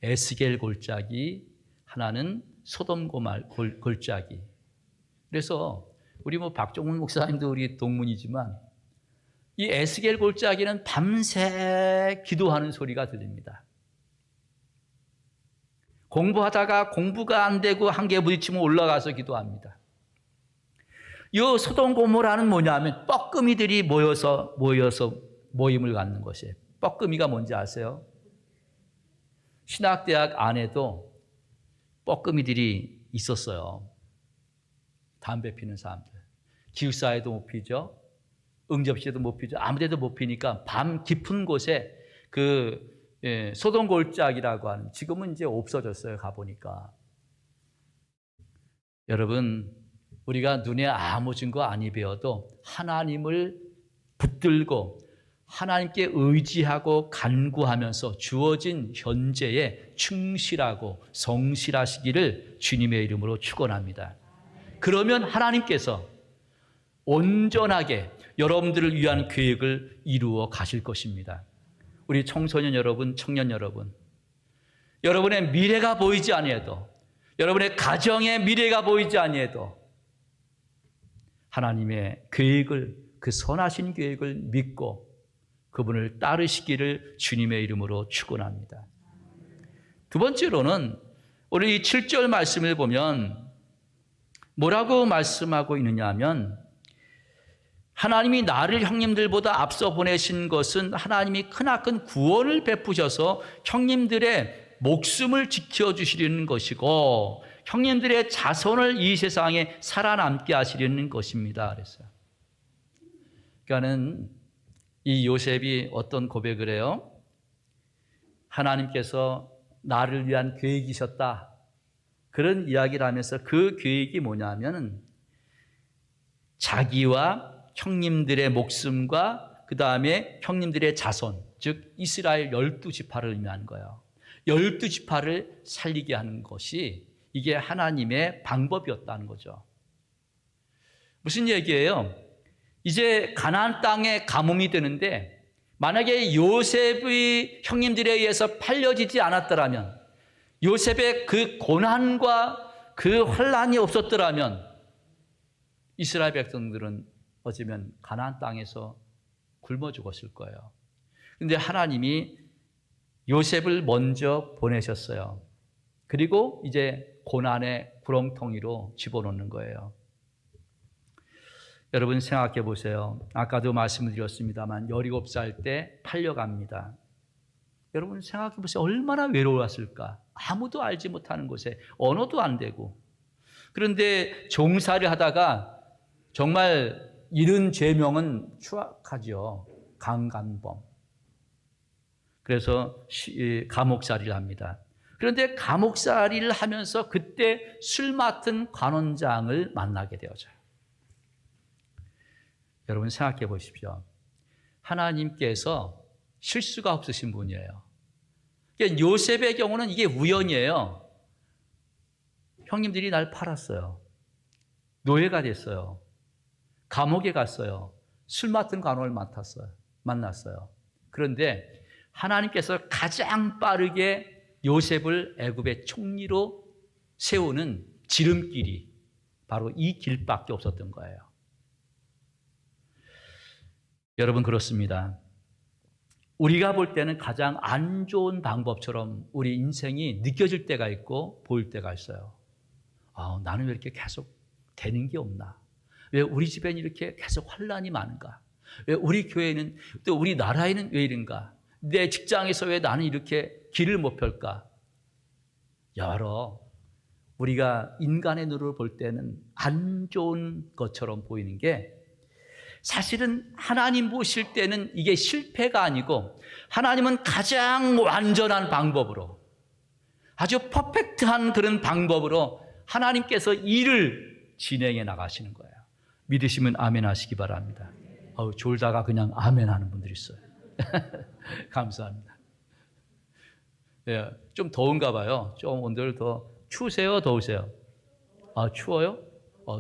에스겔 골짜기, 하나는 소돔 고말 골짜기. 그래서 우리 뭐 박종훈 목사님도 우리 동문이지만 이 에스겔 골짜기는 밤새 기도하는 소리가 들립니다. 공부하다가 공부가 안 되고 한계에 부딪히면 올라가서 기도합니다. 이 소돔 고모라는 뭐냐면 뻐끔이들이 모여서 모임을 갖는 것이에요. 뻐끔이가 뭔지 아세요? 신학대학 안에도 뻐끔이들이 있었어요. 담배 피는 사람들. 기숙사에도 못 피죠. 응접실에도 못 피죠. 아무 데도 못 피니까 밤 깊은 곳에 소돔 골짜기라고 하는, 지금은 이제 없어졌어요. 가보니까. 여러분, 우리가 눈에 아무 증거 아니 배워도 하나님을 붙들고 하나님께 의지하고 간구하면서 주어진 현재에 충실하고 성실하시기를 주님의 이름으로 축원합니다. 그러면 하나님께서 온전하게 여러분들을 위한 계획을 이루어 가실 것입니다. 우리 청소년 여러분, 청년 여러분, 여러분의 미래가 보이지 아니해도, 여러분의 가정의 미래가 보이지 아니해도 하나님의 계획을, 그 선하신 계획을 믿고 그분을 따르시기를 주님의 이름으로 축원합니다. 두 번째로는 우리 이 7절 말씀을 보면 뭐라고 말씀하고 있느냐 하면, 하나님이 나를 형님들보다 앞서 보내신 것은 하나님이 크나큰 구원을 베푸셔서 형님들의 목숨을 지켜주시려는 것이고 형님들의 자손을 이 세상에 살아남게 하시려는 것입니다. 그랬어요. 그러니까는 이 요셉이 어떤 고백을 해요? 하나님께서 나를 위한 계획이셨다. 그런 이야기를 하면서 그 계획이 뭐냐면 자기와 형님들의 목숨과 그 다음에 형님들의 자손, 즉 이스라엘 12지파를 의미하는 거예요. 12지파를 살리게 하는 것이 이게 하나님의 방법이었다는 거죠. 무슨 얘기예요? 이제 가나안 땅에 가뭄이 되는데 만약에 요셉의 형님들에 의해서 팔려지지 않았더라면, 요셉의 그 고난과 그 환란이 없었더라면 이스라엘 백성들은 어쩌면 가나안 땅에서 굶어 죽었을 거예요. 그런데 하나님이 요셉을 먼저 보내셨어요. 그리고 이제 고난의 구렁텅이로 집어넣는 거예요. 여러분 생각해 보세요. 아까도 말씀을 드렸습니다만 17살 때 팔려갑니다. 여러분 생각해 보세요. 얼마나 외로웠을까? 아무도 알지 못하는 곳에, 언어도 안 되고. 그런데 종살이 하다가 정말 이른 죄명은 추악하죠. 강간범. 그래서 감옥살이를 합니다. 그런데 감옥살이를 하면서 그때 술 맡은 관원장을 만나게 되어져요. 여러분 생각해 보십시오. 하나님께서 실수가 없으신 분이에요. 그러니까 요셉의 경우는 이게 우연이에요. 형님들이 날 팔았어요. 노예가 됐어요. 감옥에 갔어요. 술 맡은 관원을 만났어요. 그런데 하나님께서 가장 빠르게 요셉을 애굽의 총리로 세우는 지름길이 바로 이 길밖에 없었던 거예요. 여러분 그렇습니다. 우리가 볼 때는 가장 안 좋은 방법처럼 우리 인생이 느껴질 때가 있고 보일 때가 있어요. 나는 왜 이렇게 계속 되는 게 없나? 왜 우리 집에는 이렇게 계속 환란이 많은가? 왜 우리 교회는, 또 우리 나라에는 왜 이런가? 내 직장에서 왜 나는 이렇게 길을 못 펼까? 여러 우리가 인간의 눈으로 볼 때는 안 좋은 것처럼 보이는 게 사실은 하나님 보실 때는 이게 실패가 아니고 하나님은 가장 완전한 방법으로, 아주 퍼펙트한 그런 방법으로 하나님께서 일을 진행해 나가시는 거예요. 믿으시면 아멘 하시기 바랍니다. 졸다가 그냥 아멘 하는 분들이 있어요. 감사합니다. 네, 좀 더운가 봐요. 좀 오늘 더 추우세요? 더우세요? 추워요?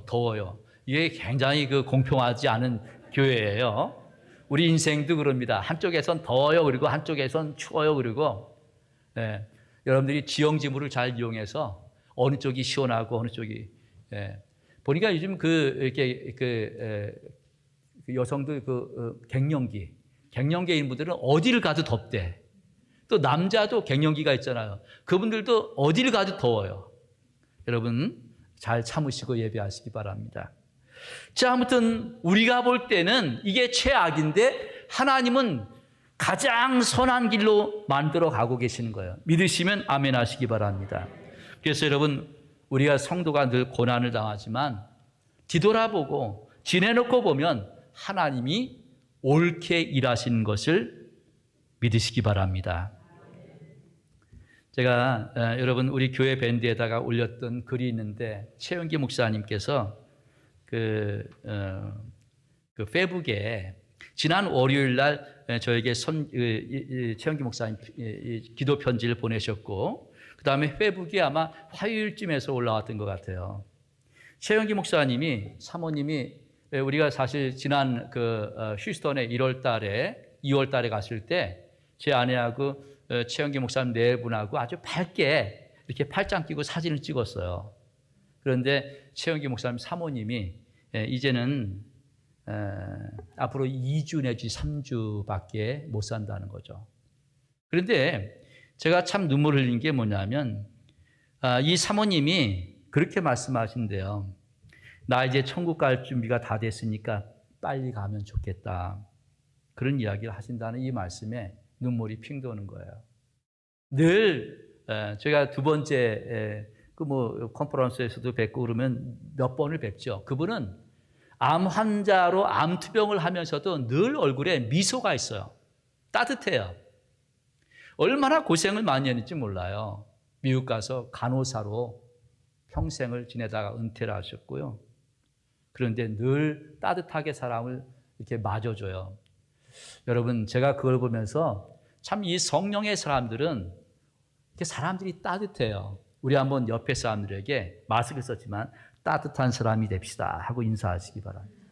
더워요. 이게 굉장히 공평하지 않은 교회예요. 우리 인생도 그럽니다. 한쪽에선 더워요. 그리고 한쪽에선 추워요. 그리고 여러분들이 지형지물을 잘 이용해서 어느 쪽이 시원하고 어느 쪽이 보니까 요즘 이렇게 그 여성들 갱년기 인부들은 어디를 가도 덥대. 또 남자도 갱년기가 있잖아요. 그분들도 어디를 가도 더워요. 여러분 잘 참으시고 예배하시기 바랍니다. 자, 아무튼 우리가 볼 때는 이게 최악인데 하나님은 가장 선한 길로 만들어 가고 계시는 거예요. 믿으시면 아멘 하시기 바랍니다. 그래서 여러분 우리가 성도가 늘 고난을 당하지만 뒤돌아보고 지내놓고 보면 하나님이 옳게 일하시는 것을 믿으시기 바랍니다. 제가 여러분 우리 교회 밴드에다가 올렸던 글이 있는데 최영기 목사님께서 그 페북에 지난 월요일 날 저에게 최영기 목사님 기도 편지를 보내셨고 그 다음에 페북에 아마 화요일쯤에서 올라왔던 것 같아요. 최영기 목사님이 사모님이 우리가 사실 지난 휴스턴에 2월 달에 갔을 때 제 아내하고 최영기 목사님 네 분하고 아주 밝게 이렇게 팔짱 끼고 사진을 찍었어요. 그런데 최영기 목사님 사모님이 이제는 앞으로 2주 내지 3주밖에 못 산다는 거죠. 그런데 제가 참 눈물을 흘린 게 뭐냐면 이 사모님이 그렇게 말씀하신대요. 나 이제 천국 갈 준비가 다 됐으니까 빨리 가면 좋겠다. 그런 이야기를 하신다는 이 말씀에 눈물이 핑 도는 거예요. 늘 제가 두 번째 컨퍼런스에서도 뵙고 그러면 몇 번을 뵙죠. 그분은 암 환자로 암투병을 하면서도 늘 얼굴에 미소가 있어요. 따뜻해요. 얼마나 고생을 많이 했는지 몰라요. 미국 가서 간호사로 평생을 지내다가 은퇴를 하셨고요. 그런데 늘 따뜻하게 사람을 이렇게 맞아줘요. 여러분, 제가 그걸 보면서 참 이 성령의 사람들은 이렇게 사람들이 따뜻해요. 우리 한번 옆에 사람들에게 마스크를 썼지만 따뜻한 사람이 됩시다 하고 인사하시기 바랍니다.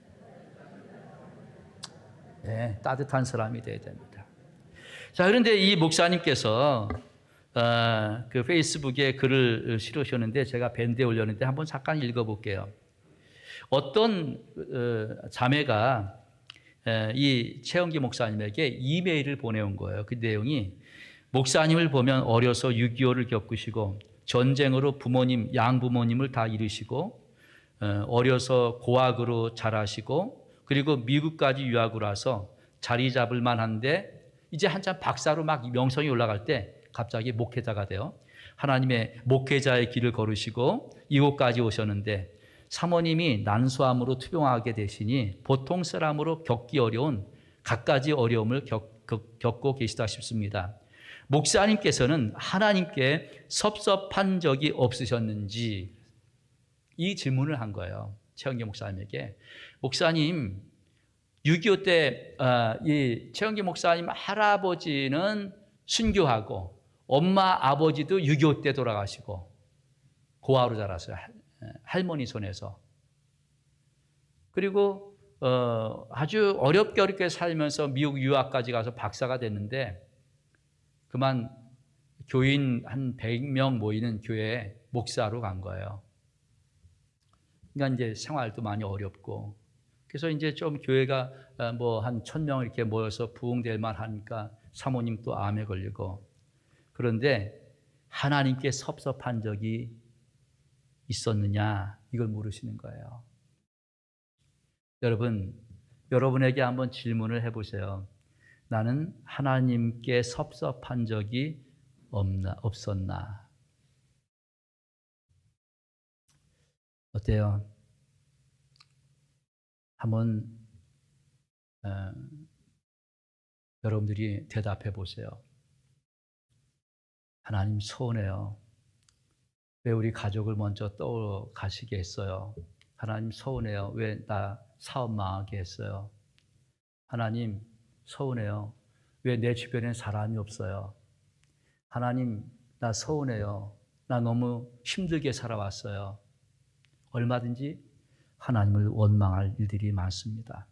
네, 따뜻한 사람이 돼야 됩니다. 자, 그런데 이 목사님께서 그 페이스북에 글을 실으셨는데 제가 밴드에 올렸는데 한번 잠깐 읽어볼게요. 어떤 자매가 이 최영기 목사님에게 이메일을 보내온 거예요. 그 내용이 목사님을 보면 어려서 6.25를 겪으시고 전쟁으로 부모님, 양부모님을 다 잃으시고 어려서 고학으로 자라시고 그리고 미국까지 유학을 와서 자리 잡을 만한데 이제 한참 박사로 막 명성이 올라갈 때 갑자기 목회자가 돼요. 하나님의 목회자의 길을 걸으시고 이곳까지 오셨는데 사모님이 난소암으로 투병하게 되시니 보통 사람으로 겪기 어려운 갖가지 어려움을 겪고 계시다 싶습니다. 목사님께서는 하나님께 섭섭한 적이 없으셨는지 이 질문을 한 거예요. 최영기 목사님에게. 목사님, 6.25 때 이 최영기 목사님 할아버지는 순교하고 엄마 아버지도 6.25 때 돌아가시고 고아로 자랐어요. 할머니 손에서. 그리고 아주 어렵게 살면서 미국 유학까지 가서 박사가 됐는데 그만 교인 한 100명 모이는 교회에 목사로 간 거예요. 그러니까 이제 생활도 많이 어렵고 그래서 이제 좀 교회가 뭐 한 1000명 이렇게 모여서 부흥될 만하니까 사모님 또 암에 걸리고 그런데 하나님께 섭섭한 적이 있었느냐 이걸 물으시는 거예요. 여러분, 여러분에게 한번 질문을 해보세요. 나는 하나님께 섭섭한 적이 없었나? 어때요? 한번 여러분들이 대답해 보세요. 하나님 서운해요. 왜 우리 가족을 먼저 떠가시게 했어요? 하나님 서운해요. 왜 나 사업 망하게 했어요? 하나님 서운해요. 왜 내 주변에 사람이 없어요? 하나님 나 서운해요. 나 너무 힘들게 살아왔어요. 얼마든지 하나님을 원망할 일들이 많습니다.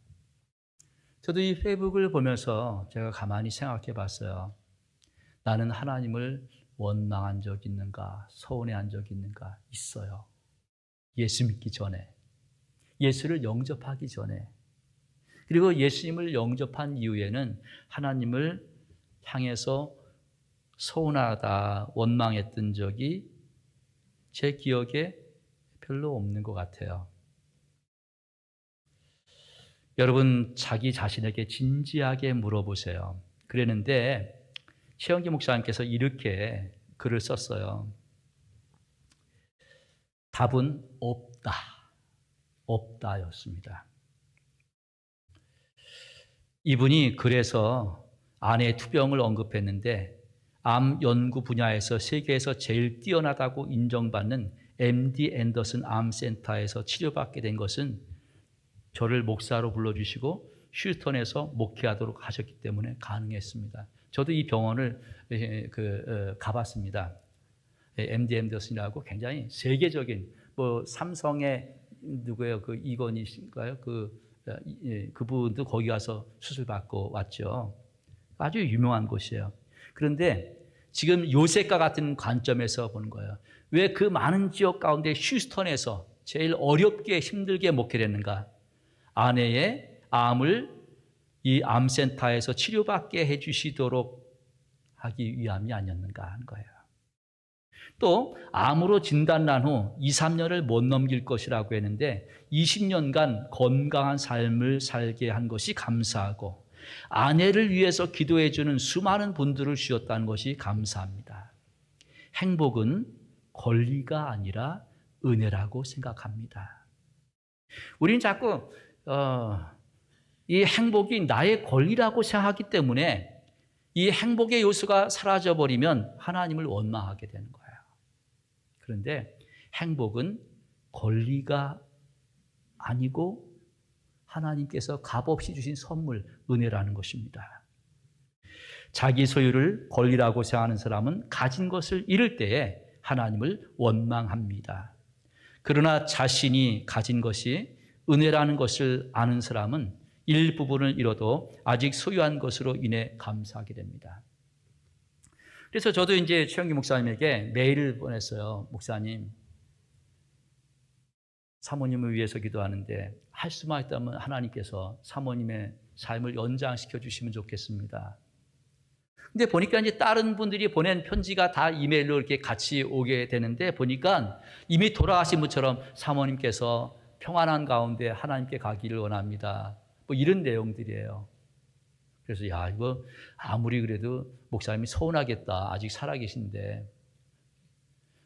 저도 이 페이북을 보면서 제가 가만히 생각해 봤어요. 나는 하나님을 원망한 적 있는가? 서운해한 적 있는가? 있어요. 예수 믿기 전에. 예수를 영접하기 전에. 그리고 예수님을 영접한 이후에는 하나님을 향해서 서운하다, 원망했던 적이 제 기억에 별로 없는 것 같아요. 여러분, 자기 자신에게 진지하게 물어보세요. 그랬는데 최영기 목사님께서 이렇게 글을 썼어요. 답은 없다. 없다였습니다. 이분이 그래서 아내의 투병을 언급했는데 암 연구 분야에서 세계에서 제일 뛰어나다고 인정받는 MD 앤더슨 암센터에서 치료받게 된 것은 저를 목사로 불러주시고 휴스턴에서 목회하도록 하셨기 때문에 가능했습니다. 저도 이 병원을 가봤습니다. MD 앤더슨이라고 굉장히 세계적인 삼성의 누구예요? 그 이건희신가요? 그분도 거기 가서 수술 받고 왔죠. 아주 유명한 곳이에요. 그런데 지금 요셉과 같은 관점에서 보는 거예요. 왜 그 많은 지역 가운데 휴스턴에서 제일 어렵게 힘들게 목회를 했는가? 아내의 암을 이 암센터에서 치료받게 해주시도록 하기 위함이 아니었는가 하는 거예요. 또 암으로 진단난 후 2, 3년을 못 넘길 것이라고 했는데 20년간 건강한 삶을 살게 한 것이 감사하고 아내를 위해서 기도해 주는 수많은 분들을 주셨다는 것이 감사합니다. 행복은 권리가 아니라 은혜라고 생각합니다. 우리는 자꾸 이 행복이 나의 권리라고 생각하기 때문에 이 행복의 요소가 사라져버리면 하나님을 원망하게 되는 거예요. 그런데 행복은 권리가 아니고 하나님께서 값없이 주신 선물, 은혜라는 것입니다. 자기 소유를 권리라고 생각하는 사람은 가진 것을 잃을 때에 하나님을 원망합니다. 그러나 자신이 가진 것이 은혜라는 것을 아는 사람은 일부분을 잃어도 아직 소유한 것으로 인해 감사하게 됩니다. 그래서 저도 이제 최영기 목사님에게 메일을 보냈어요. 목사님, 사모님을 위해서 기도하는데 할 수만 있다면 하나님께서 사모님의 삶을 연장시켜 주시면 좋겠습니다. 근데 보니까 이제 다른 분들이 보낸 편지가 다 이메일로 이렇게 같이 오게 되는데 보니까 이미 돌아가신 분처럼 사모님께서 평안한 가운데 하나님께 가기를 원합니다. 이런 내용들이에요. 그래서 이거 아무리 그래도 목사님이 서운하겠다. 아직 살아계신데.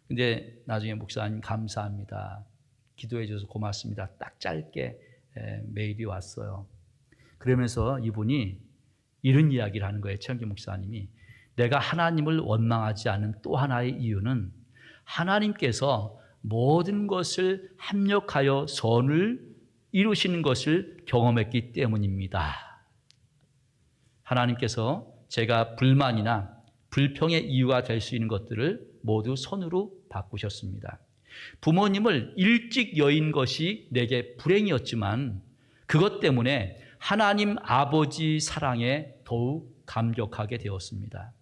근데 나중에 목사님 감사합니다. 기도해 주셔서 고맙습니다. 딱 짧게 메일이 왔어요. 그러면서 이분이 이런 이야기를 하는 거예요. 최영기 목사님이. 내가 하나님을 원망하지 않는 또 하나의 이유는 하나님께서 모든 것을 합력하여 선을 이루시는 것을 경험했기 때문입니다. 하나님께서 제가 불만이나 불평의 이유가 될 수 있는 것들을 모두 선으로 바꾸셨습니다. 부모님을 일찍 여인 것이 내게 불행이었지만 그것 때문에 하나님 아버지 사랑에 더욱 감격하게 되었습니다.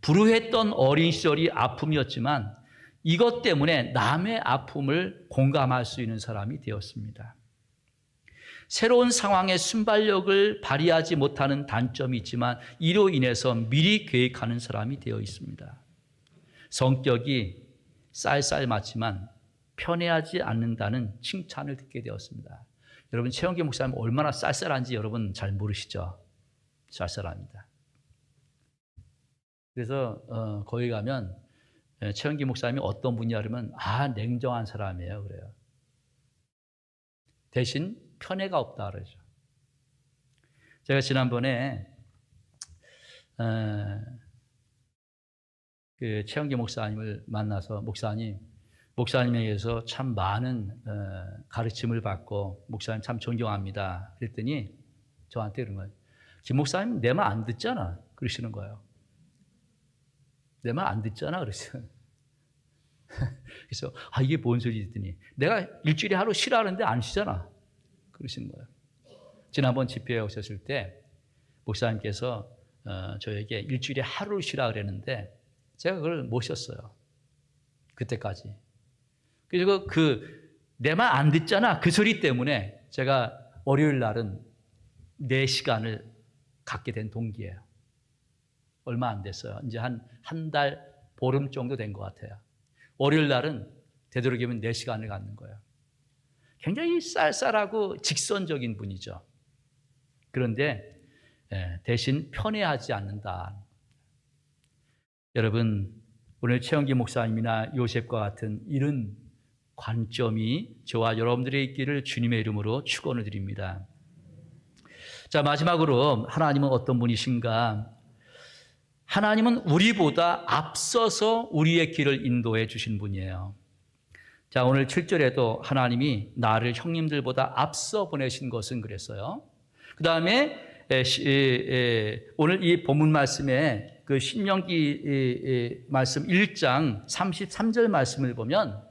불우했던 어린 시절이 아픔이었지만 이것 때문에 남의 아픔을 공감할 수 있는 사람이 되었습니다. 새로운 상황에 순발력을 발휘하지 못하는 단점이 있지만 이로 인해서 미리 계획하는 사람이 되어 있습니다. 성격이 쌀쌀맞지만 편애하지 않는다는 칭찬을 듣게 되었습니다. 여러분, 최영기 목사님 얼마나 쌀쌀한지 여러분 잘 모르시죠? 쌀쌀합니다. 그래서 거기 가면 최영기 목사님이 어떤 분이냐 그러면 냉정한 사람이에요 그래요. 대신 편애가 없다 그러죠. 제가 지난번에 그 최영기 목사님을 만나서 목사님에 의해서 참 많은 가르침을 받고 목사님 참 존경합니다. 그랬더니 저한테 그런 거예요. 김 목사님 내 말 안 듣잖아. 그러시는 거예요. 내 말 안 듣잖아. 그러죠. 그래서 이게 뭔 소리지 했더니 내가 일주일에 하루 쉬라는데 안 쉬잖아. 그러시는 거예요. 지난번 집회에 오셨을 때 목사님께서 저에게 일주일에 하루를 쉬라 그랬는데 제가 그걸 못 쉬었어요. 그때까지. 그리고 내 말 안 듣잖아. 그 소리 때문에 제가 월요일 날은 4시간을 갖게 된 동기예요. 얼마 안 됐어요. 이제 한 달 보름 정도 된 것 같아요. 월요일 날은 되도록이면 4시간을 갖는 거예요. 굉장히 쌀쌀하고 직선적인 분이죠. 그런데 대신 편애하지 않는다. 여러분, 오늘 최영기 목사님이나 요셉과 같은 이런 관점이 저와 여러분들의 있기를 주님의 이름으로 축원을 드립니다. 자, 마지막으로 하나님은 어떤 분이신가? 하나님은 우리보다 앞서서 우리의 길을 인도해 주신 분이에요. 자, 오늘 7절에도 하나님이 나를 형님들보다 앞서 보내신 것은 그랬어요. 그 다음에 오늘 이 본문 말씀에 그 신명기 말씀 1장 33절 말씀을 보면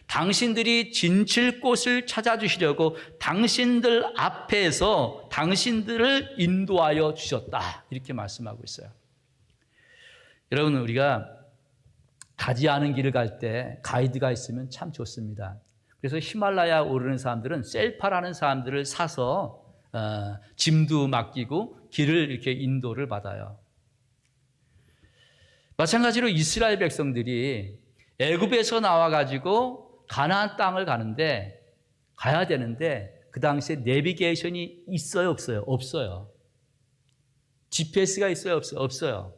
당신들이 진칠 곳을 찾아주시려고 당신들 앞에서 당신들을 인도하여 주셨다. 이렇게 말씀하고 있어요. 여러분, 우리가 가지 않은 길을 갈 때 가이드가 있으면 참 좋습니다. 그래서 히말라야 오르는 사람들은 셀파라는 사람들을 사서 짐도 맡기고 길을 이렇게 인도를 받아요. 마찬가지로 이스라엘 백성들이 애굽에서 나와가지고 가나안 땅을 가야 되는데 그 당시에 내비게이션이 있어요, 없어요? 없어요. GPS가 있어요, 없어요? 없어요.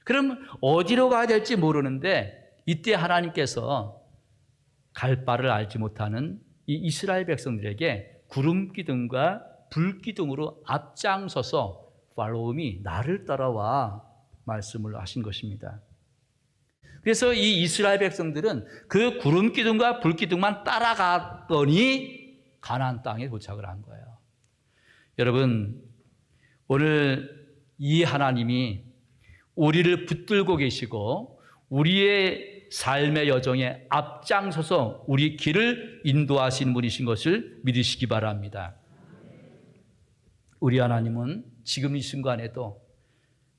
그럼 어디로 가야 될지 모르는데 이때 하나님께서 갈 바를 알지 못하는 이 이스라엘 백성들에게 구름 기둥과 불 기둥으로 앞장서서 Follow me, 나를 따라와 말씀을 하신 것입니다. 그래서 이 이스라엘 백성들은 그 구름 기둥과 불 기둥만 따라갔더니 가나안 땅에 도착을 한 거예요. 여러분, 오늘 이 하나님이 우리를 붙들고 계시고 우리의 삶의 여정에 앞장서서 우리 길을 인도하시는 분이신 것을 믿으시기 바랍니다. 우리 하나님은 지금 이 순간에도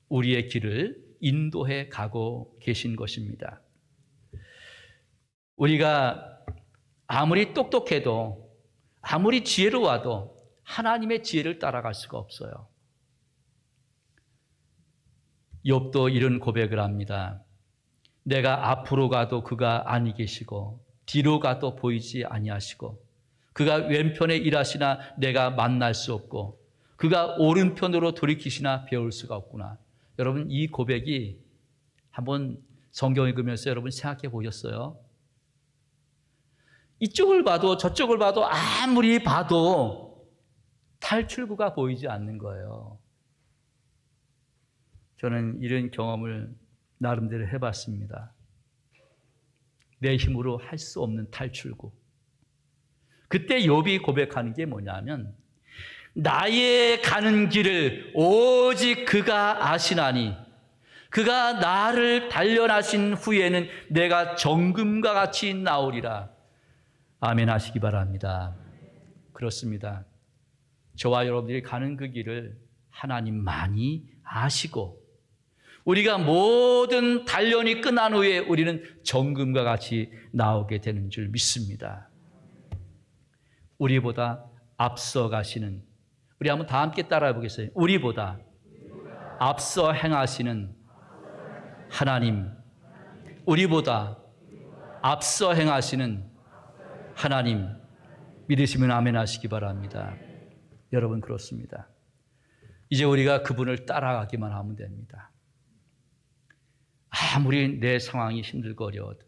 우리의 길을 인도해 가고 계신 것입니다. 우리가 아무리 똑똑해도 아무리 지혜로워도 하나님의 지혜를 따라갈 수가 없어요. 욥도 이런 고백을 합니다. 내가 앞으로 가도 그가 아니 계시고 뒤로 가도 보이지 아니하시고 그가 왼편에 일하시나 내가 만날 수 없고 그가 오른편으로 돌이키시나 배울 수가 없구나. 여러분, 이 고백이 한번 성경 읽으면서 여러분 생각해 보셨어요? 이쪽을 봐도 저쪽을 봐도 아무리 봐도 탈출구가 보이지 않는 거예요. 저는 이런 경험을 나름대로 해봤습니다. 내 힘으로 할 수 없는 탈출구. 그때 욥이 고백하는 게 뭐냐면 나의 가는 길을 오직 그가 아시나니 그가 나를 단련하신 후에는 내가 정금과 같이 나오리라. 아멘 하시기 바랍니다. 그렇습니다. 저와 여러분들이 가는 그 길을 하나님만이 아시고 우리가 모든 단련이 끝난 후에 우리는 정금과 같이 나오게 되는 줄 믿습니다. 우리보다 앞서 가시는, 우리 한번 다 함께 따라해 보겠어요. 우리보다 앞서 행하시는 하나님, 우리보다 앞서 행하시는 하나님, 믿으시면 아멘 하시기 바랍니다. 여러분, 그렇습니다. 이제 우리가 그분을 따라가기만 하면 됩니다. 아무리 내 상황이 힘들고 어려워도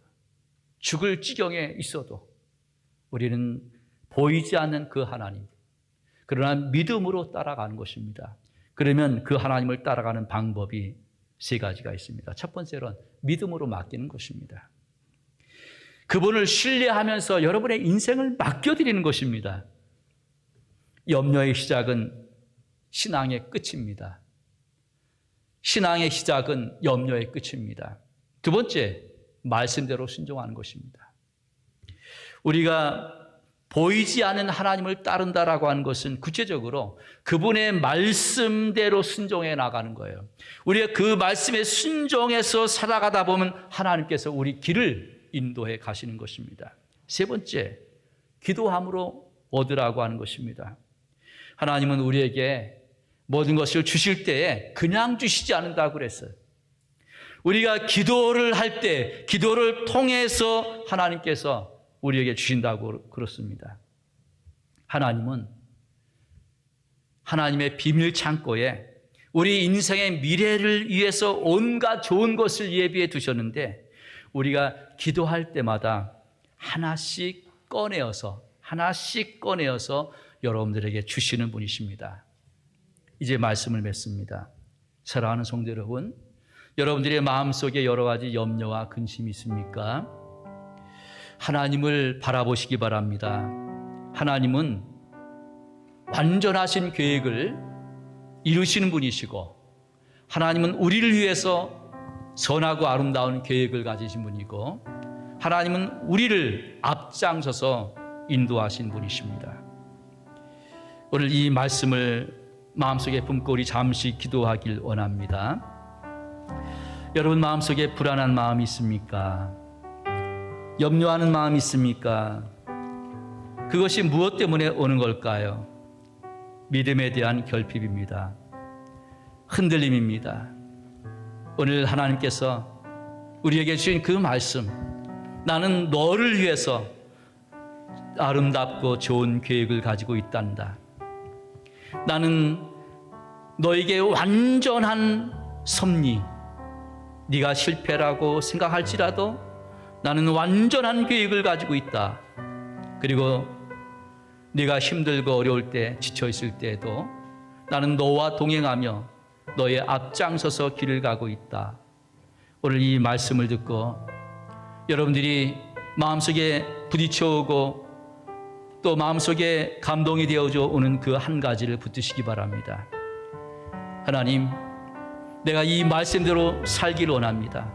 죽을 지경에 있어도 우리는 보이지 않는 그 하나님, 그러나 믿음으로 따라가는 것입니다. 그러면 그 하나님을 따라가는 방법이 3가지가 있습니다. 첫 번째로는 믿음으로 맡기는 것입니다. 그분을 신뢰하면서 여러분의 인생을 맡겨드리는 것입니다. 염려의 시작은 신앙의 끝입니다. 신앙의 시작은 염려의 끝입니다. 두 번째, 말씀대로 순종하는 것입니다. 우리가 보이지 않는 하나님을 따른다라고 하는 것은 구체적으로 그분의 말씀대로 순종해 나가는 거예요. 우리가 그 말씀에 순종해서 살아가다 보면 하나님께서 우리 길을 인도해 가시는 것입니다. 세 번째, 기도함으로 얻으라고 하는 것입니다. 하나님은 우리에게 모든 것을 주실 때에 그냥 주시지 않는다고 그랬어요. 우리가 기도를 할 때, 기도를 통해서 하나님께서 우리에게 주신다고 그렇습니다. 하나님은 하나님의 비밀 창고에 우리 인생의 미래를 위해서 온갖 좋은 것을 예비해 두셨는데 우리가 기도할 때마다 하나씩 꺼내어서 여러분들에게 주시는 분이십니다. 이제 말씀을 맺습니다. 사랑하는 성도 여러분, 여러분들의 마음속에 여러 가지 염려와 근심이 있습니까? 하나님을 바라보시기 바랍니다. 하나님은 완전하신 계획을 이루시는 분이시고 하나님은 우리를 위해서 선하고 아름다운 계획을 가지신 분이고 하나님은 우리를 앞장서서 인도하신 분이십니다. 오늘 이 말씀을 마음속에 품고 우리 잠시 기도하길 원합니다. 여러분 마음속에 불안한 마음이 있습니까? 염려하는 마음이 있습니까? 그것이 무엇 때문에 오는 걸까요? 믿음에 대한 결핍입니다. 흔들림입니다. 오늘 하나님께서 우리에게 주신 그 말씀, 나는 너를 위해서 아름답고 좋은 계획을 가지고 있단다. 나는 너에게 완전한 섭리, 네가 실패라고 생각할지라도 나는 완전한 계획을 가지고 있다. 그리고 네가 힘들고 어려울 때, 지쳐 있을 때에도 나는 너와 동행하며 너의 앞장서서 길을 가고 있다. 오늘 이 말씀을 듣고 여러분들이 마음속에 부딪혀오고 또 마음속에 감동이 되어져 오는 그 한 가지를 붙드시기 바랍니다. 하나님, 내가 이 말씀대로 살길 원합니다.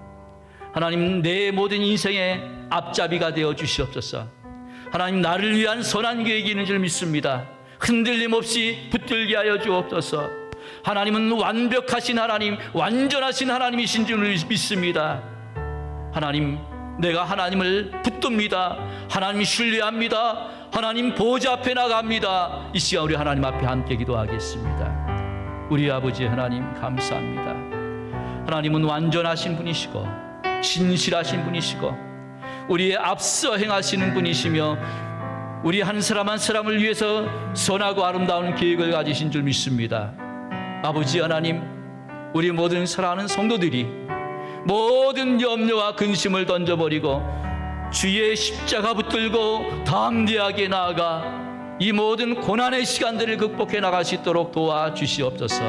하나님, 내 모든 인생의 앞잡이가 되어 주시옵소서. 하나님, 나를 위한 선한 계획이 있는 줄 믿습니다. 흔들림 없이 붙들게 하여 주옵소서. 하나님은 완벽하신 하나님, 완전하신 하나님이신 줄 믿습니다. 하나님, 내가 하나님을 붙듭니다. 하나님 신뢰합니다. 하나님 보좌 앞에 나갑니다. 이 시간 우리 하나님 앞에 함께 기도하겠습니다. 우리 아버지 하나님 감사합니다. 하나님은 완전하신 분이시고 신실하신 분이시고 우리의 앞서 행하시는 분이시며 우리 한 사람 한 사람을 위해서 선하고 아름다운 계획을 가지신 줄 믿습니다. 아버지 하나님, 우리 모든 사랑하는 성도들이 모든 염려와 근심을 던져버리고 주의 십자가 붙들고 담대하게 나아가 이 모든 고난의 시간들을 극복해 나갈 수 있도록 도와주시옵소서.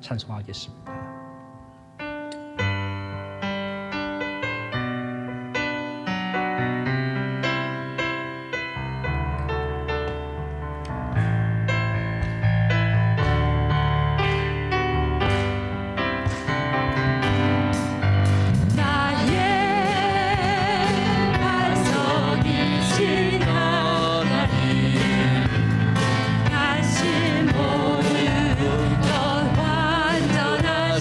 찬송하겠습니다. 다시 모든 것 완전한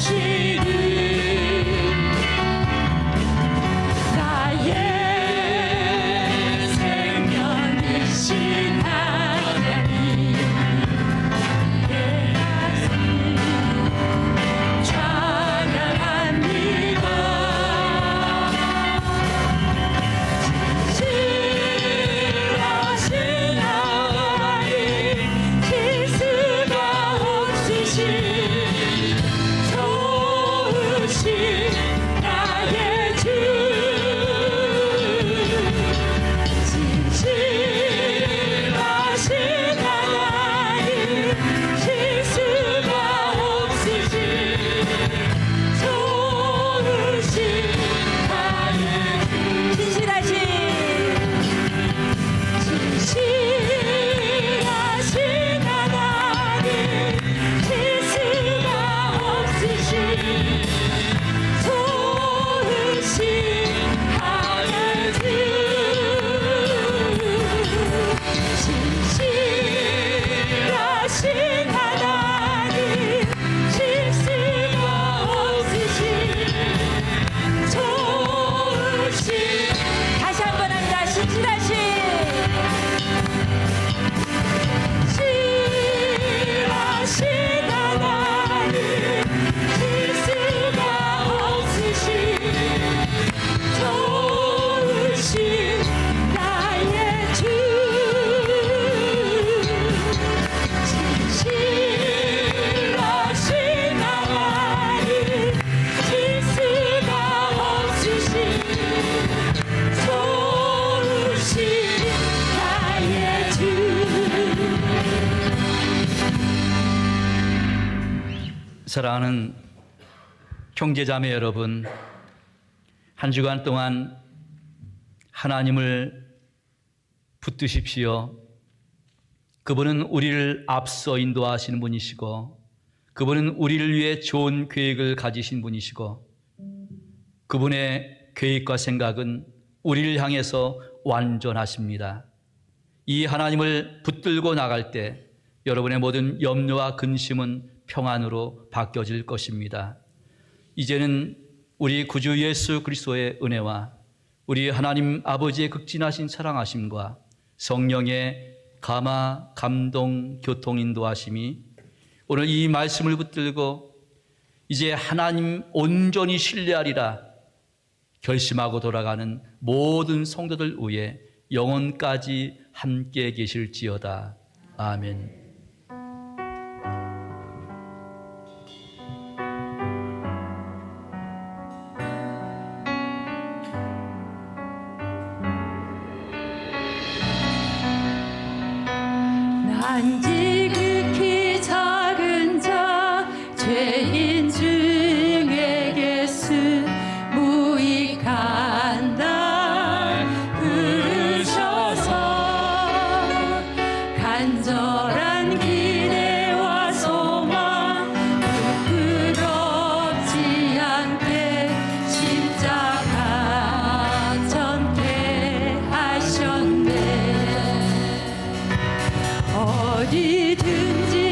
사랑하는 형제자매 여러분, 한 주간 동안 하나님을 붙드십시오. 그분은 우리를 앞서 인도하시는 분이시고, 그분은 우리를 위해 좋은 계획을 가지신 분이시고, 그분의 계획과 생각은 우리를 향해서 완전하십니다. 이 하나님을 붙들고 나갈 때 여러분의 모든 염려와 근심은 평안으로 바뀌어질 것입니다. 이제는 우리 구주 예수 그리스도의 은혜와 우리 하나님 아버지의 극진하신 사랑하심과 성령의 감화, 감동, 교통 인도하심이 오늘 이 말씀을 붙들고 이제 하나님 온전히 신뢰하리라 결심하고 돌아가는 모든 성도들 위해 영원까지 함께 계실지어다. 아멘. 난 지극히 작은 자 죄인 중에게 무익한 날 부르셔서 간절한 기대와 소망 부끄럽지 않게 십자가 전케 하셨네. 어디든지